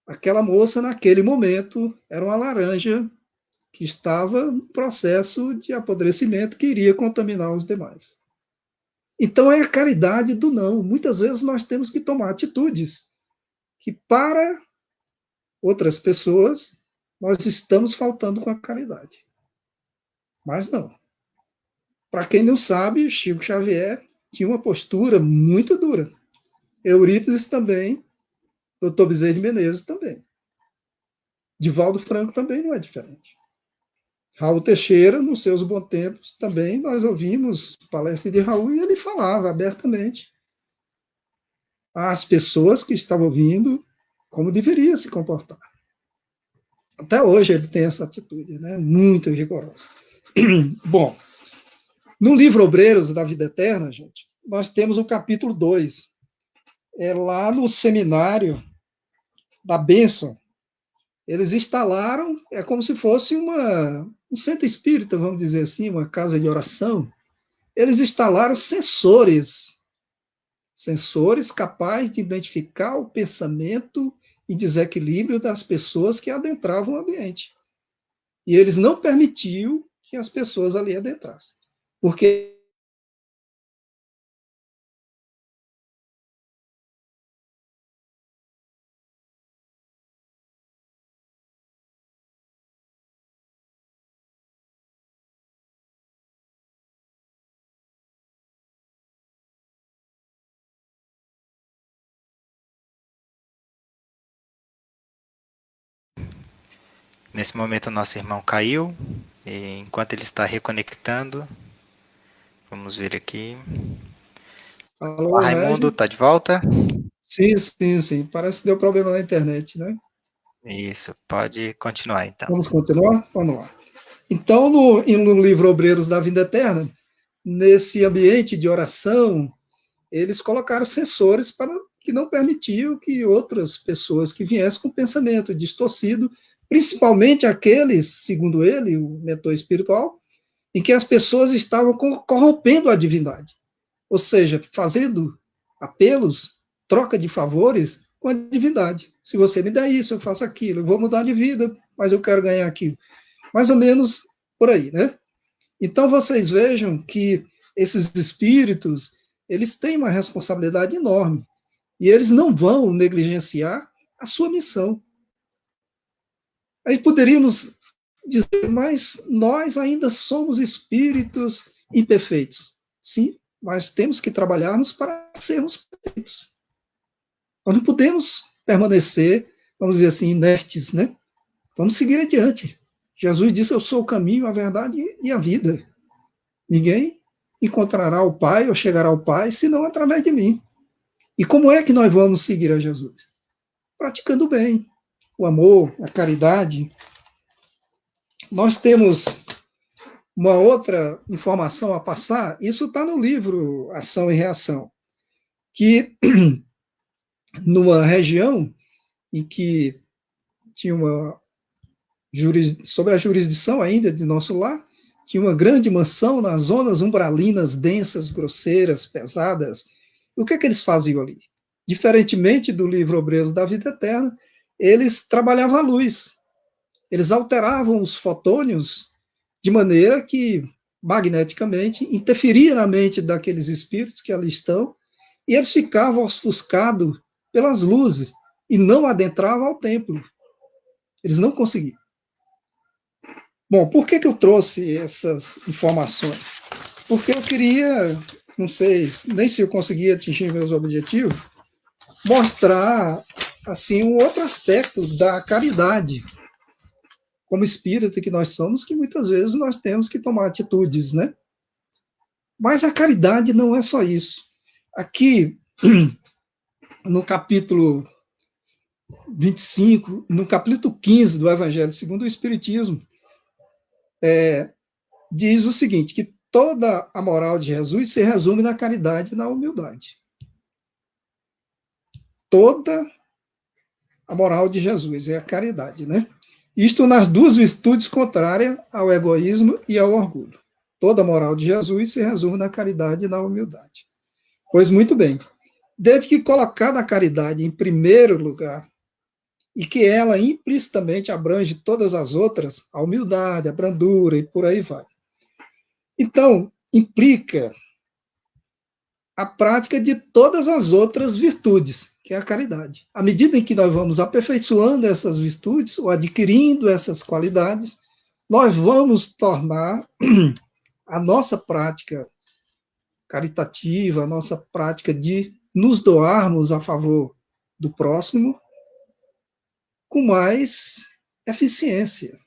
Aquela moça, naquele momento, era uma laranja que estava no processo de apodrecimento que iria contaminar os demais. Então é a caridade do não. Muitas vezes nós temos que tomar atitudes que para outras pessoas nós estamos faltando com a caridade. Mas não. Para quem não sabe, Chico Xavier tinha uma postura muito dura. Eurípides também, Dr. Bezerra de Menezes também. Divaldo Franco também não é diferente. Raul Teixeira, nos seus bons tempos, também nós ouvimos palestra de Raul e ele falava abertamente às pessoas que estavam ouvindo como deveria se comportar. Até hoje ele tem essa atitude, né? Muito rigorosa. Bom, no livro Obreiros da Vida Eterna, gente, nós temos o capítulo 2. Lá no seminário da Bênção, eles instalaram, é como se fosse um centro espírita, vamos dizer assim, uma casa de oração. Eles instalaram sensores capazes de identificar o pensamento e desequilíbrio das pessoas que adentravam o ambiente. E eles não permitiam que as pessoas ali adentrassem. Porque Nesse momento o nosso irmão caiu, e enquanto ele está reconectando, vamos ver aqui. Alô, Raimundo, está de volta? Sim. Parece que deu problema na internet, né? Isso, pode continuar então. Vamos continuar? Vamos lá. Então, no livro Obreiros da Vida Eterna, nesse ambiente de oração, eles colocaram sensores para que não permitiam que outras pessoas que viessem com pensamento distorcido, principalmente aqueles, segundo ele, o mentor espiritual, em que as pessoas estavam corrompendo a divindade. Ou seja, fazendo apelos troca de favores com a divindade. Se você me der isso, eu faço aquilo, eu vou mudar de vida, mas eu quero ganhar aquilo. Mais ou menos por aí, né? Então vocês vejam que esses espíritos, eles têm uma responsabilidade enorme e eles não vão negligenciar a sua missão. Aí poderíamos dizer, mas nós ainda somos espíritos imperfeitos. Sim, mas temos que trabalharmos para sermos perfeitos. Nós não podemos permanecer, vamos dizer assim, inertes, né? Vamos seguir adiante. Jesus disse, eu sou o caminho, a verdade e a vida. Ninguém encontrará o Pai ou chegará ao Pai senão através de mim. E como é que nós vamos seguir a Jesus? Praticando o bem, o amor, a caridade. Nós temos uma outra informação a passar, isso está no livro Ação e Reação, que numa região em que tinha uma sobre a jurisdição ainda de nosso lar, tinha uma grande mansão nas zonas umbralinas, densas, grosseiras, pesadas. E o que é que eles faziam ali? Diferentemente do livro Obreiros da Vida Eterna, eles trabalhavam a luz. Eles alteravam os fotônios de maneira que, magneticamente, interferia na mente daqueles espíritos que ali estão, e eles ficavam ofuscados pelas luzes e não adentravam ao templo. Eles não conseguiam. Bom, por que eu trouxe essas informações? Porque eu queria, não sei nem se eu conseguia atingir meus objetivos, mostrar assim um outro aspecto da caridade, como espírita que nós somos, que muitas vezes nós temos que tomar atitudes, né? Mas a caridade não é só isso. Aqui, no capítulo 25, no capítulo 15 do Evangelho segundo o Espiritismo, diz o seguinte, que toda a moral de Jesus se resume na caridade e na humildade. Toda a moral de Jesus é a caridade, né? Isto nas duas virtudes contrárias ao egoísmo e ao orgulho. Toda a moral de Jesus se resume na caridade e na humildade. Pois muito bem, desde que colocada a caridade em primeiro lugar, e que ela implicitamente abrange todas as outras, a humildade, a brandura e por aí vai. Então, implica a prática de todas as outras virtudes, que é a caridade. À medida em que nós vamos aperfeiçoando essas virtudes, ou adquirindo essas qualidades, nós vamos tornar a nossa prática caritativa, a nossa prática de nos doarmos a favor do próximo, com mais eficiência.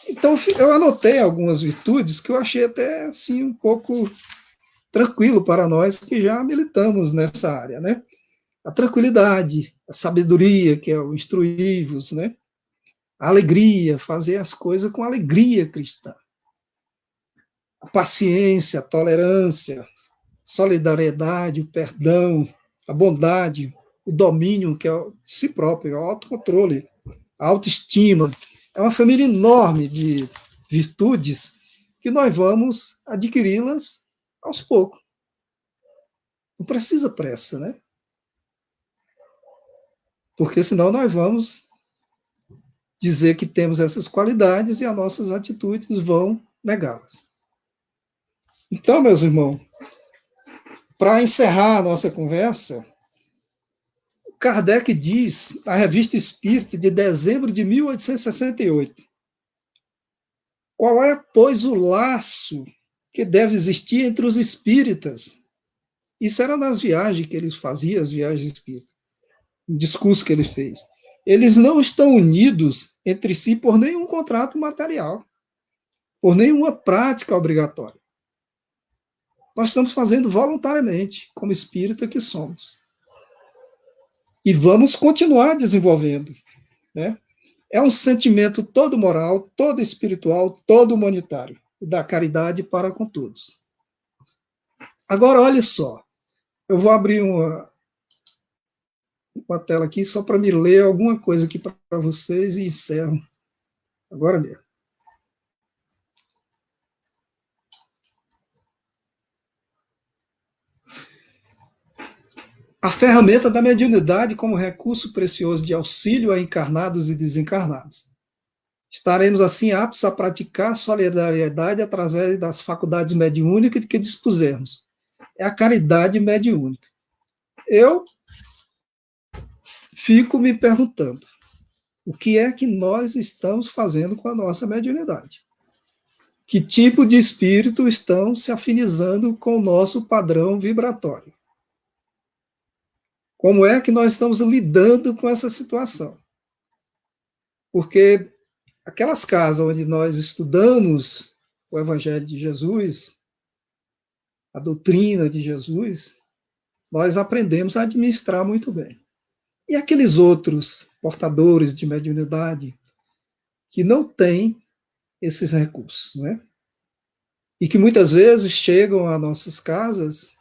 Então, eu anotei algumas virtudes que eu achei até assim um pouco tranquilo para nós que já militamos nessa área, né? A tranquilidade, a sabedoria, que é o instruir-vos, né? A alegria, fazer as coisas com alegria cristã. A paciência, a tolerância, solidariedade, o perdão, a bondade, o domínio, que é de si próprio, o autocontrole, a autoestima. É uma família enorme de virtudes que nós vamos adquiri-las aos poucos. Não precisa pressa, né? Porque senão nós vamos dizer que temos essas qualidades e as nossas atitudes vão negá-las. Então, meus irmãos, para encerrar a nossa conversa, Kardec diz, na Revista Espírita, de dezembro de 1868, qual é, pois, o laço que deve existir entre os espíritas? Isso era nas viagens que eles faziam, as viagens espíritas, o discurso que ele fez. Eles não estão unidos entre si por nenhum contrato material, por nenhuma prática obrigatória. Nós estamos fazendo voluntariamente, como espírita que somos. E vamos continuar desenvolvendo, né? É um sentimento todo moral, todo espiritual, todo humanitário, da caridade para com todos. Agora, olha só, eu vou abrir uma tela aqui só para me ler alguma coisa aqui para vocês e encerro agora mesmo. a ferramenta da mediunidade como recurso precioso de auxílio a encarnados e desencarnados. Estaremos, assim, aptos a praticar solidariedade através das faculdades mediúnicas de que dispusermos. É a caridade mediúnica. Eu fico me perguntando, o que é que nós estamos fazendo com a nossa mediunidade? Que tipo de espírito estão se afinizando com o nosso padrão vibratório? Como é que nós estamos lidando com essa situação? Porque aquelas casas onde nós estudamos o Evangelho de Jesus, a doutrina de Jesus, nós aprendemos a administrar muito bem. E aqueles outros portadores de mediunidade que não têm esses recursos, né? E que muitas vezes chegam a nossas casas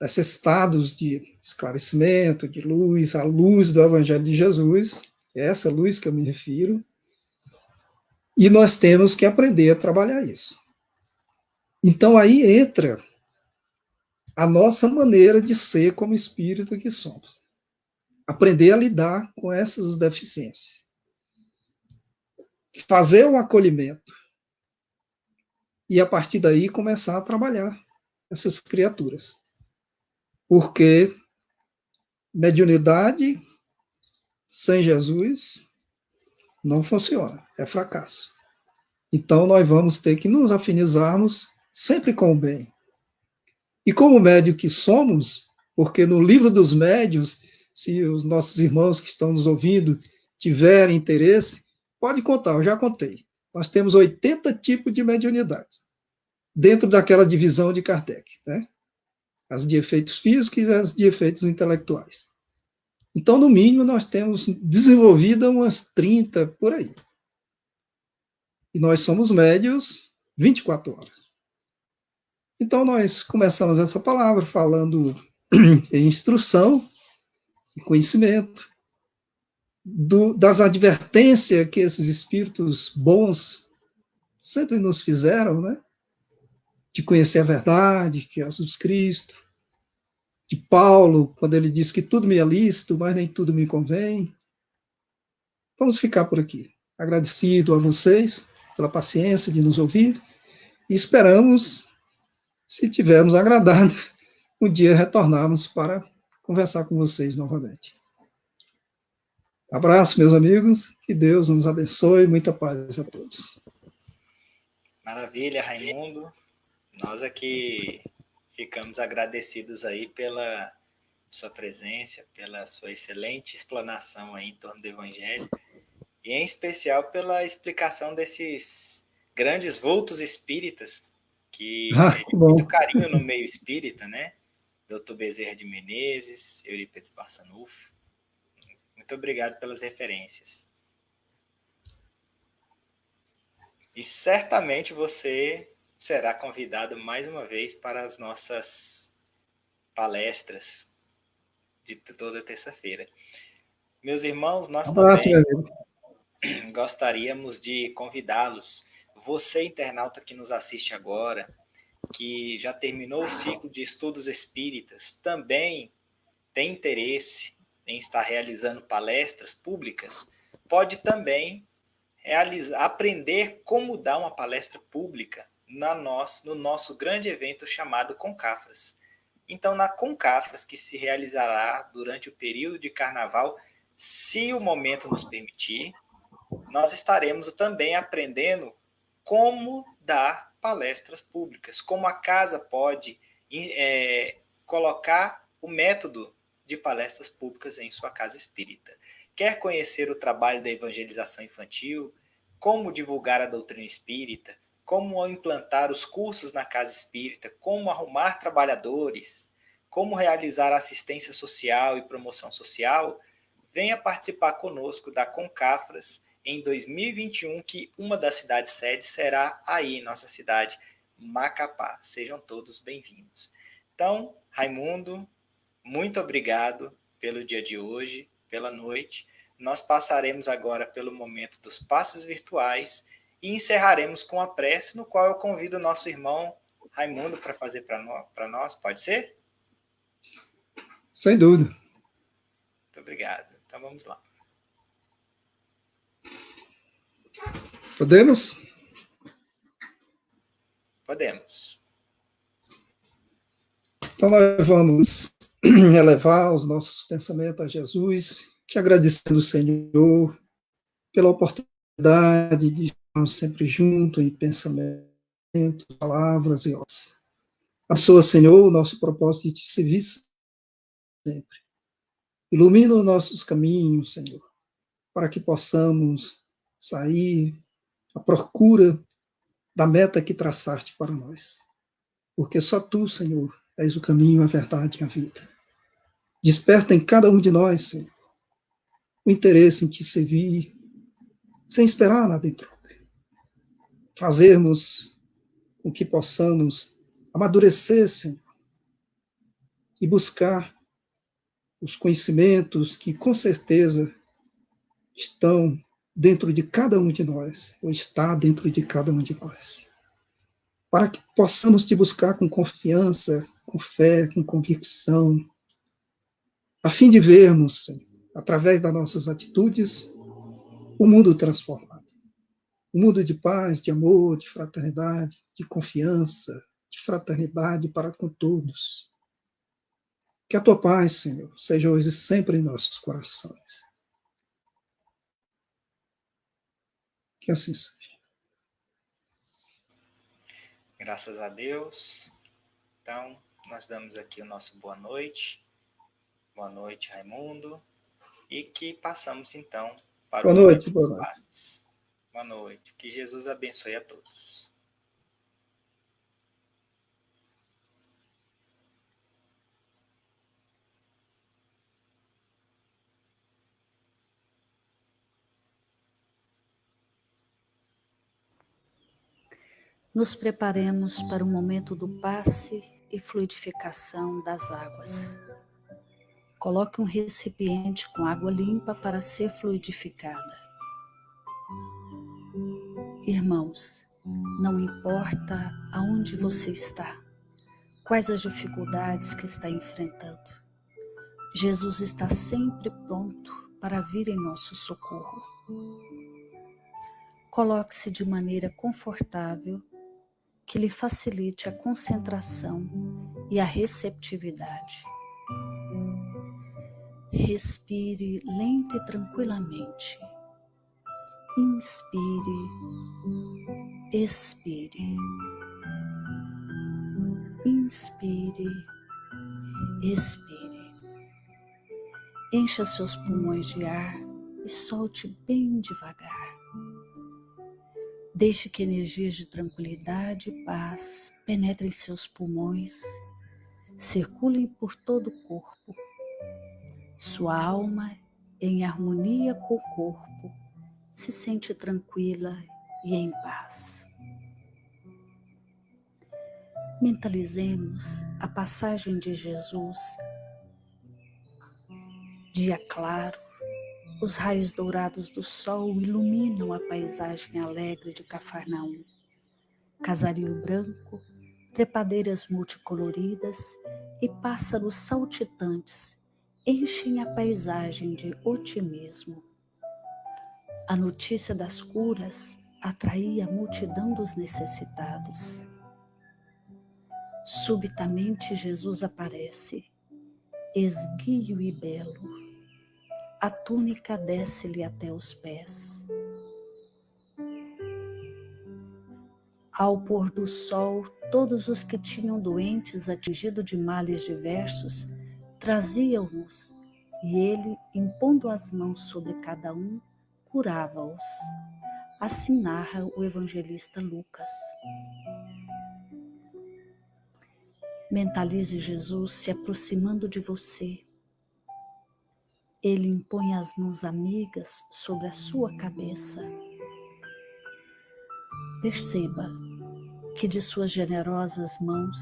necessitados de esclarecimento, de luz, a luz do Evangelho de Jesus, é essa luz que eu me refiro, e nós temos que aprender a trabalhar isso. Então aí entra a nossa maneira de ser como espírito que somos. Aprender a lidar com essas deficiências. Fazer o acolhimento. E a partir daí começar a trabalhar essas criaturas. Porque mediunidade sem Jesus não funciona, é fracasso. Então nós vamos ter que nos afinizarmos sempre com o bem. E como médio que somos, porque no livro dos médios, se os nossos irmãos que estão nos ouvindo tiverem interesse, pode contar, eu já contei. Nós temos 80 tipos de mediunidade, dentro daquela divisão de Kardec, né? As de efeitos físicos e as de efeitos intelectuais. Então, no mínimo, nós temos desenvolvido umas 30 por aí. E nós somos médios 24 horas. Então, nós começamos essa palavra falando em instrução e conhecimento, das advertências que esses espíritos bons sempre nos fizeram, né? De conhecer a verdade, que é Jesus Cristo, de Paulo, quando ele diz que tudo me é lícito, mas nem tudo me convém. Vamos ficar por aqui. Agradecido a vocês pela paciência de nos ouvir e esperamos, se tivermos agradado, um dia retornarmos para conversar com vocês novamente. Abraço, meus amigos, que Deus nos abençoe, muita paz a todos. Maravilha, Raimundo. Nós aqui ficamos agradecidos aí pela sua presença, pela sua excelente explanação aí em torno do Evangelho, e em especial pela explicação desses grandes vultos espíritas, que é de muito carinho no meio espírita, né? Dr. Bezerra de Menezes, Eurípides Barçanufo. Muito obrigado pelas referências. E certamente você será convidado mais uma vez para as nossas palestras de toda terça-feira. Meus irmãos, nós também gostaríamos de convidá-los, você internauta que nos assiste agora, que já terminou o ciclo de estudos espíritas, também tem interesse em estar realizando palestras públicas, pode também aprender como dar uma palestra pública no nosso grande evento chamado Concafras. Então, na Concafras, que se realizará durante o período de carnaval, se o momento nos permitir, nós estaremos também aprendendo como dar palestras públicas, como a casa pode colocar o método de palestras públicas em sua casa espírita. Quer conhecer o trabalho da evangelização infantil, como divulgar a doutrina espírita, como implantar os cursos na casa espírita, como arrumar trabalhadores, como realizar assistência social e promoção social, venha participar conosco da Concafras em 2021, que uma das cidades sedes será aí, nossa cidade, Macapá. Sejam todos bem-vindos. Então, Raimundo, muito obrigado pelo dia de hoje, pela noite. Nós passaremos agora pelo momento dos passes virtuais e encerraremos com a prece, no qual eu convido o nosso irmão Raimundo para fazer para nós. Pode ser? Sem dúvida. Muito obrigado. Então vamos lá. Podemos? Podemos. Então nós vamos elevar os nossos pensamentos a Jesus, te agradecendo, Senhor, pela oportunidade de estarmos sempre juntos em pensamento, palavras e obras. Abençoa, Senhor, o nosso propósito de te servir sempre. Ilumina os nossos caminhos, Senhor, para que possamos sair à procura da meta que traçaste para nós. Porque só tu, Senhor, és o caminho, a verdade e a vida. Desperta em cada um de nós, Senhor, o interesse em te servir, sem esperar nada em troca. Fazermos com que possamos amadurecer, Senhor, e buscar os conhecimentos que com certeza estão dentro de cada um de nós, ou está dentro de cada um de nós. Para que possamos te buscar com confiança, com fé, com convicção, a fim de vermos, Senhor, através das nossas atitudes, o mundo transformado. Um mundo de paz, de amor, de fraternidade, de confiança, de fraternidade para com todos. Que a tua paz, Senhor, seja hoje sempre em nossos corações. Que assim seja. Graças a Deus. Então, nós damos aqui o nosso boa noite. Boa noite, Raimundo. E que passamos, então, para Boa o noite, momento boa dos noite. passes. Boa noite. Que Jesus abençoe a todos. Nos preparemos para o momento do passe e fluidificação das águas. Coloque um recipiente com água limpa para ser fluidificada. Irmãos, não importa aonde você está, quais as dificuldades que está enfrentando, Jesus está sempre pronto para vir em nosso socorro. Coloque-se de maneira confortável, que lhe facilite a concentração e a receptividade. Respire lenta e tranquilamente. Inspire, expire. Inspire, expire. Encha seus pulmões de ar e solte bem devagar. Deixe que energias de tranquilidade e paz penetrem seus pulmões, circulem por todo o corpo. Sua alma, em harmonia com o corpo, se sente tranquila e em paz. Mentalizemos a passagem de Jesus. Dia claro, os raios dourados do sol iluminam a paisagem alegre de Cafarnaum. Casario branco, trepadeiras multicoloridas e pássaros saltitantes enchem a paisagem de otimismo. A notícia das curas atraía a multidão dos necessitados. Subitamente Jesus aparece, esguio e belo. A túnica desce-lhe até os pés. Ao pôr do sol, todos os que tinham doentes atingidos de males diversos traziam-nos, e ele, impondo as mãos sobre cada um, curava-os. Assim narra o evangelista Lucas. Mentalize Jesus se aproximando de você. Ele impõe as mãos amigas sobre a sua cabeça. Perceba que de suas generosas mãos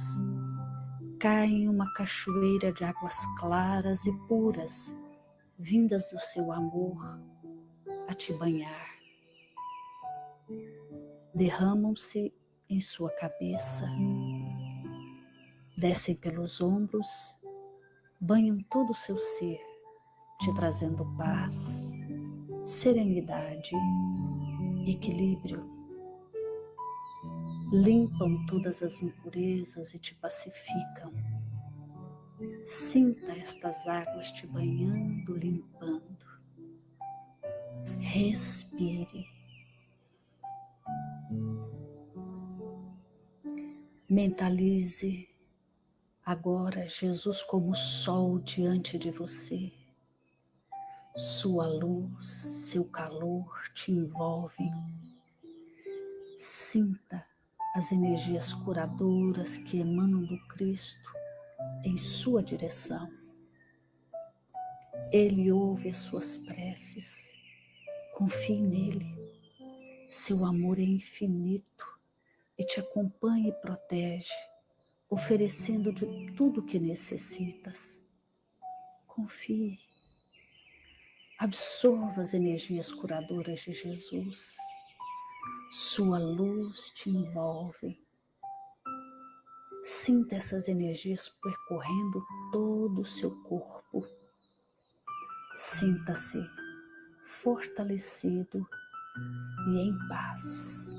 cai uma cachoeira de águas claras e puras, vindas do seu amor a te banhar. Derramam-se em sua cabeça, descem pelos ombros banham todo o seu ser, te trazendo paz, serenidade, equilíbrio. Limpam todas as impurezas e te pacificam. Sinta estas águas te banhando, limpando. Respire. Mentalize agora Jesus como sol diante de você. Sua luz, seu calor te envolvem. Sinta as energias curadoras que emanam do Cristo em sua direção. Ele ouve as suas preces. Confie nele. Seu amor é infinito e te acompanha e protege, oferecendo de tudo que necessitas. Confie. Absorva as energias curadoras de Jesus. Sua luz te envolve. Sinta essas energias percorrendo todo o seu corpo. Sinta-se fortalecido e em paz.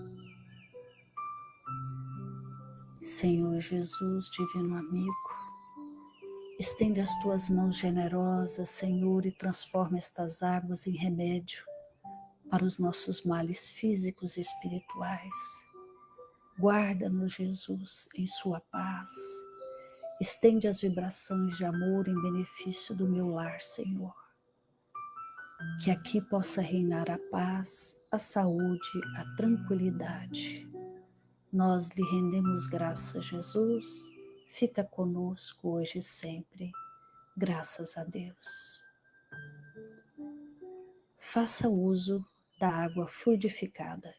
Senhor Jesus, divino amigo, estende as tuas mãos generosas, Senhor, e transforma estas águas em remédio para os nossos males físicos e espirituais. Guarda-nos, Jesus, em sua paz. Estende as vibrações de amor em benefício do meu lar, Senhor. Que aqui possa reinar a paz, a saúde, a tranquilidade. Nós lhe rendemos graças, Jesus. Fica conosco hoje e sempre. Graças a Deus. Faça uso da água fluidificada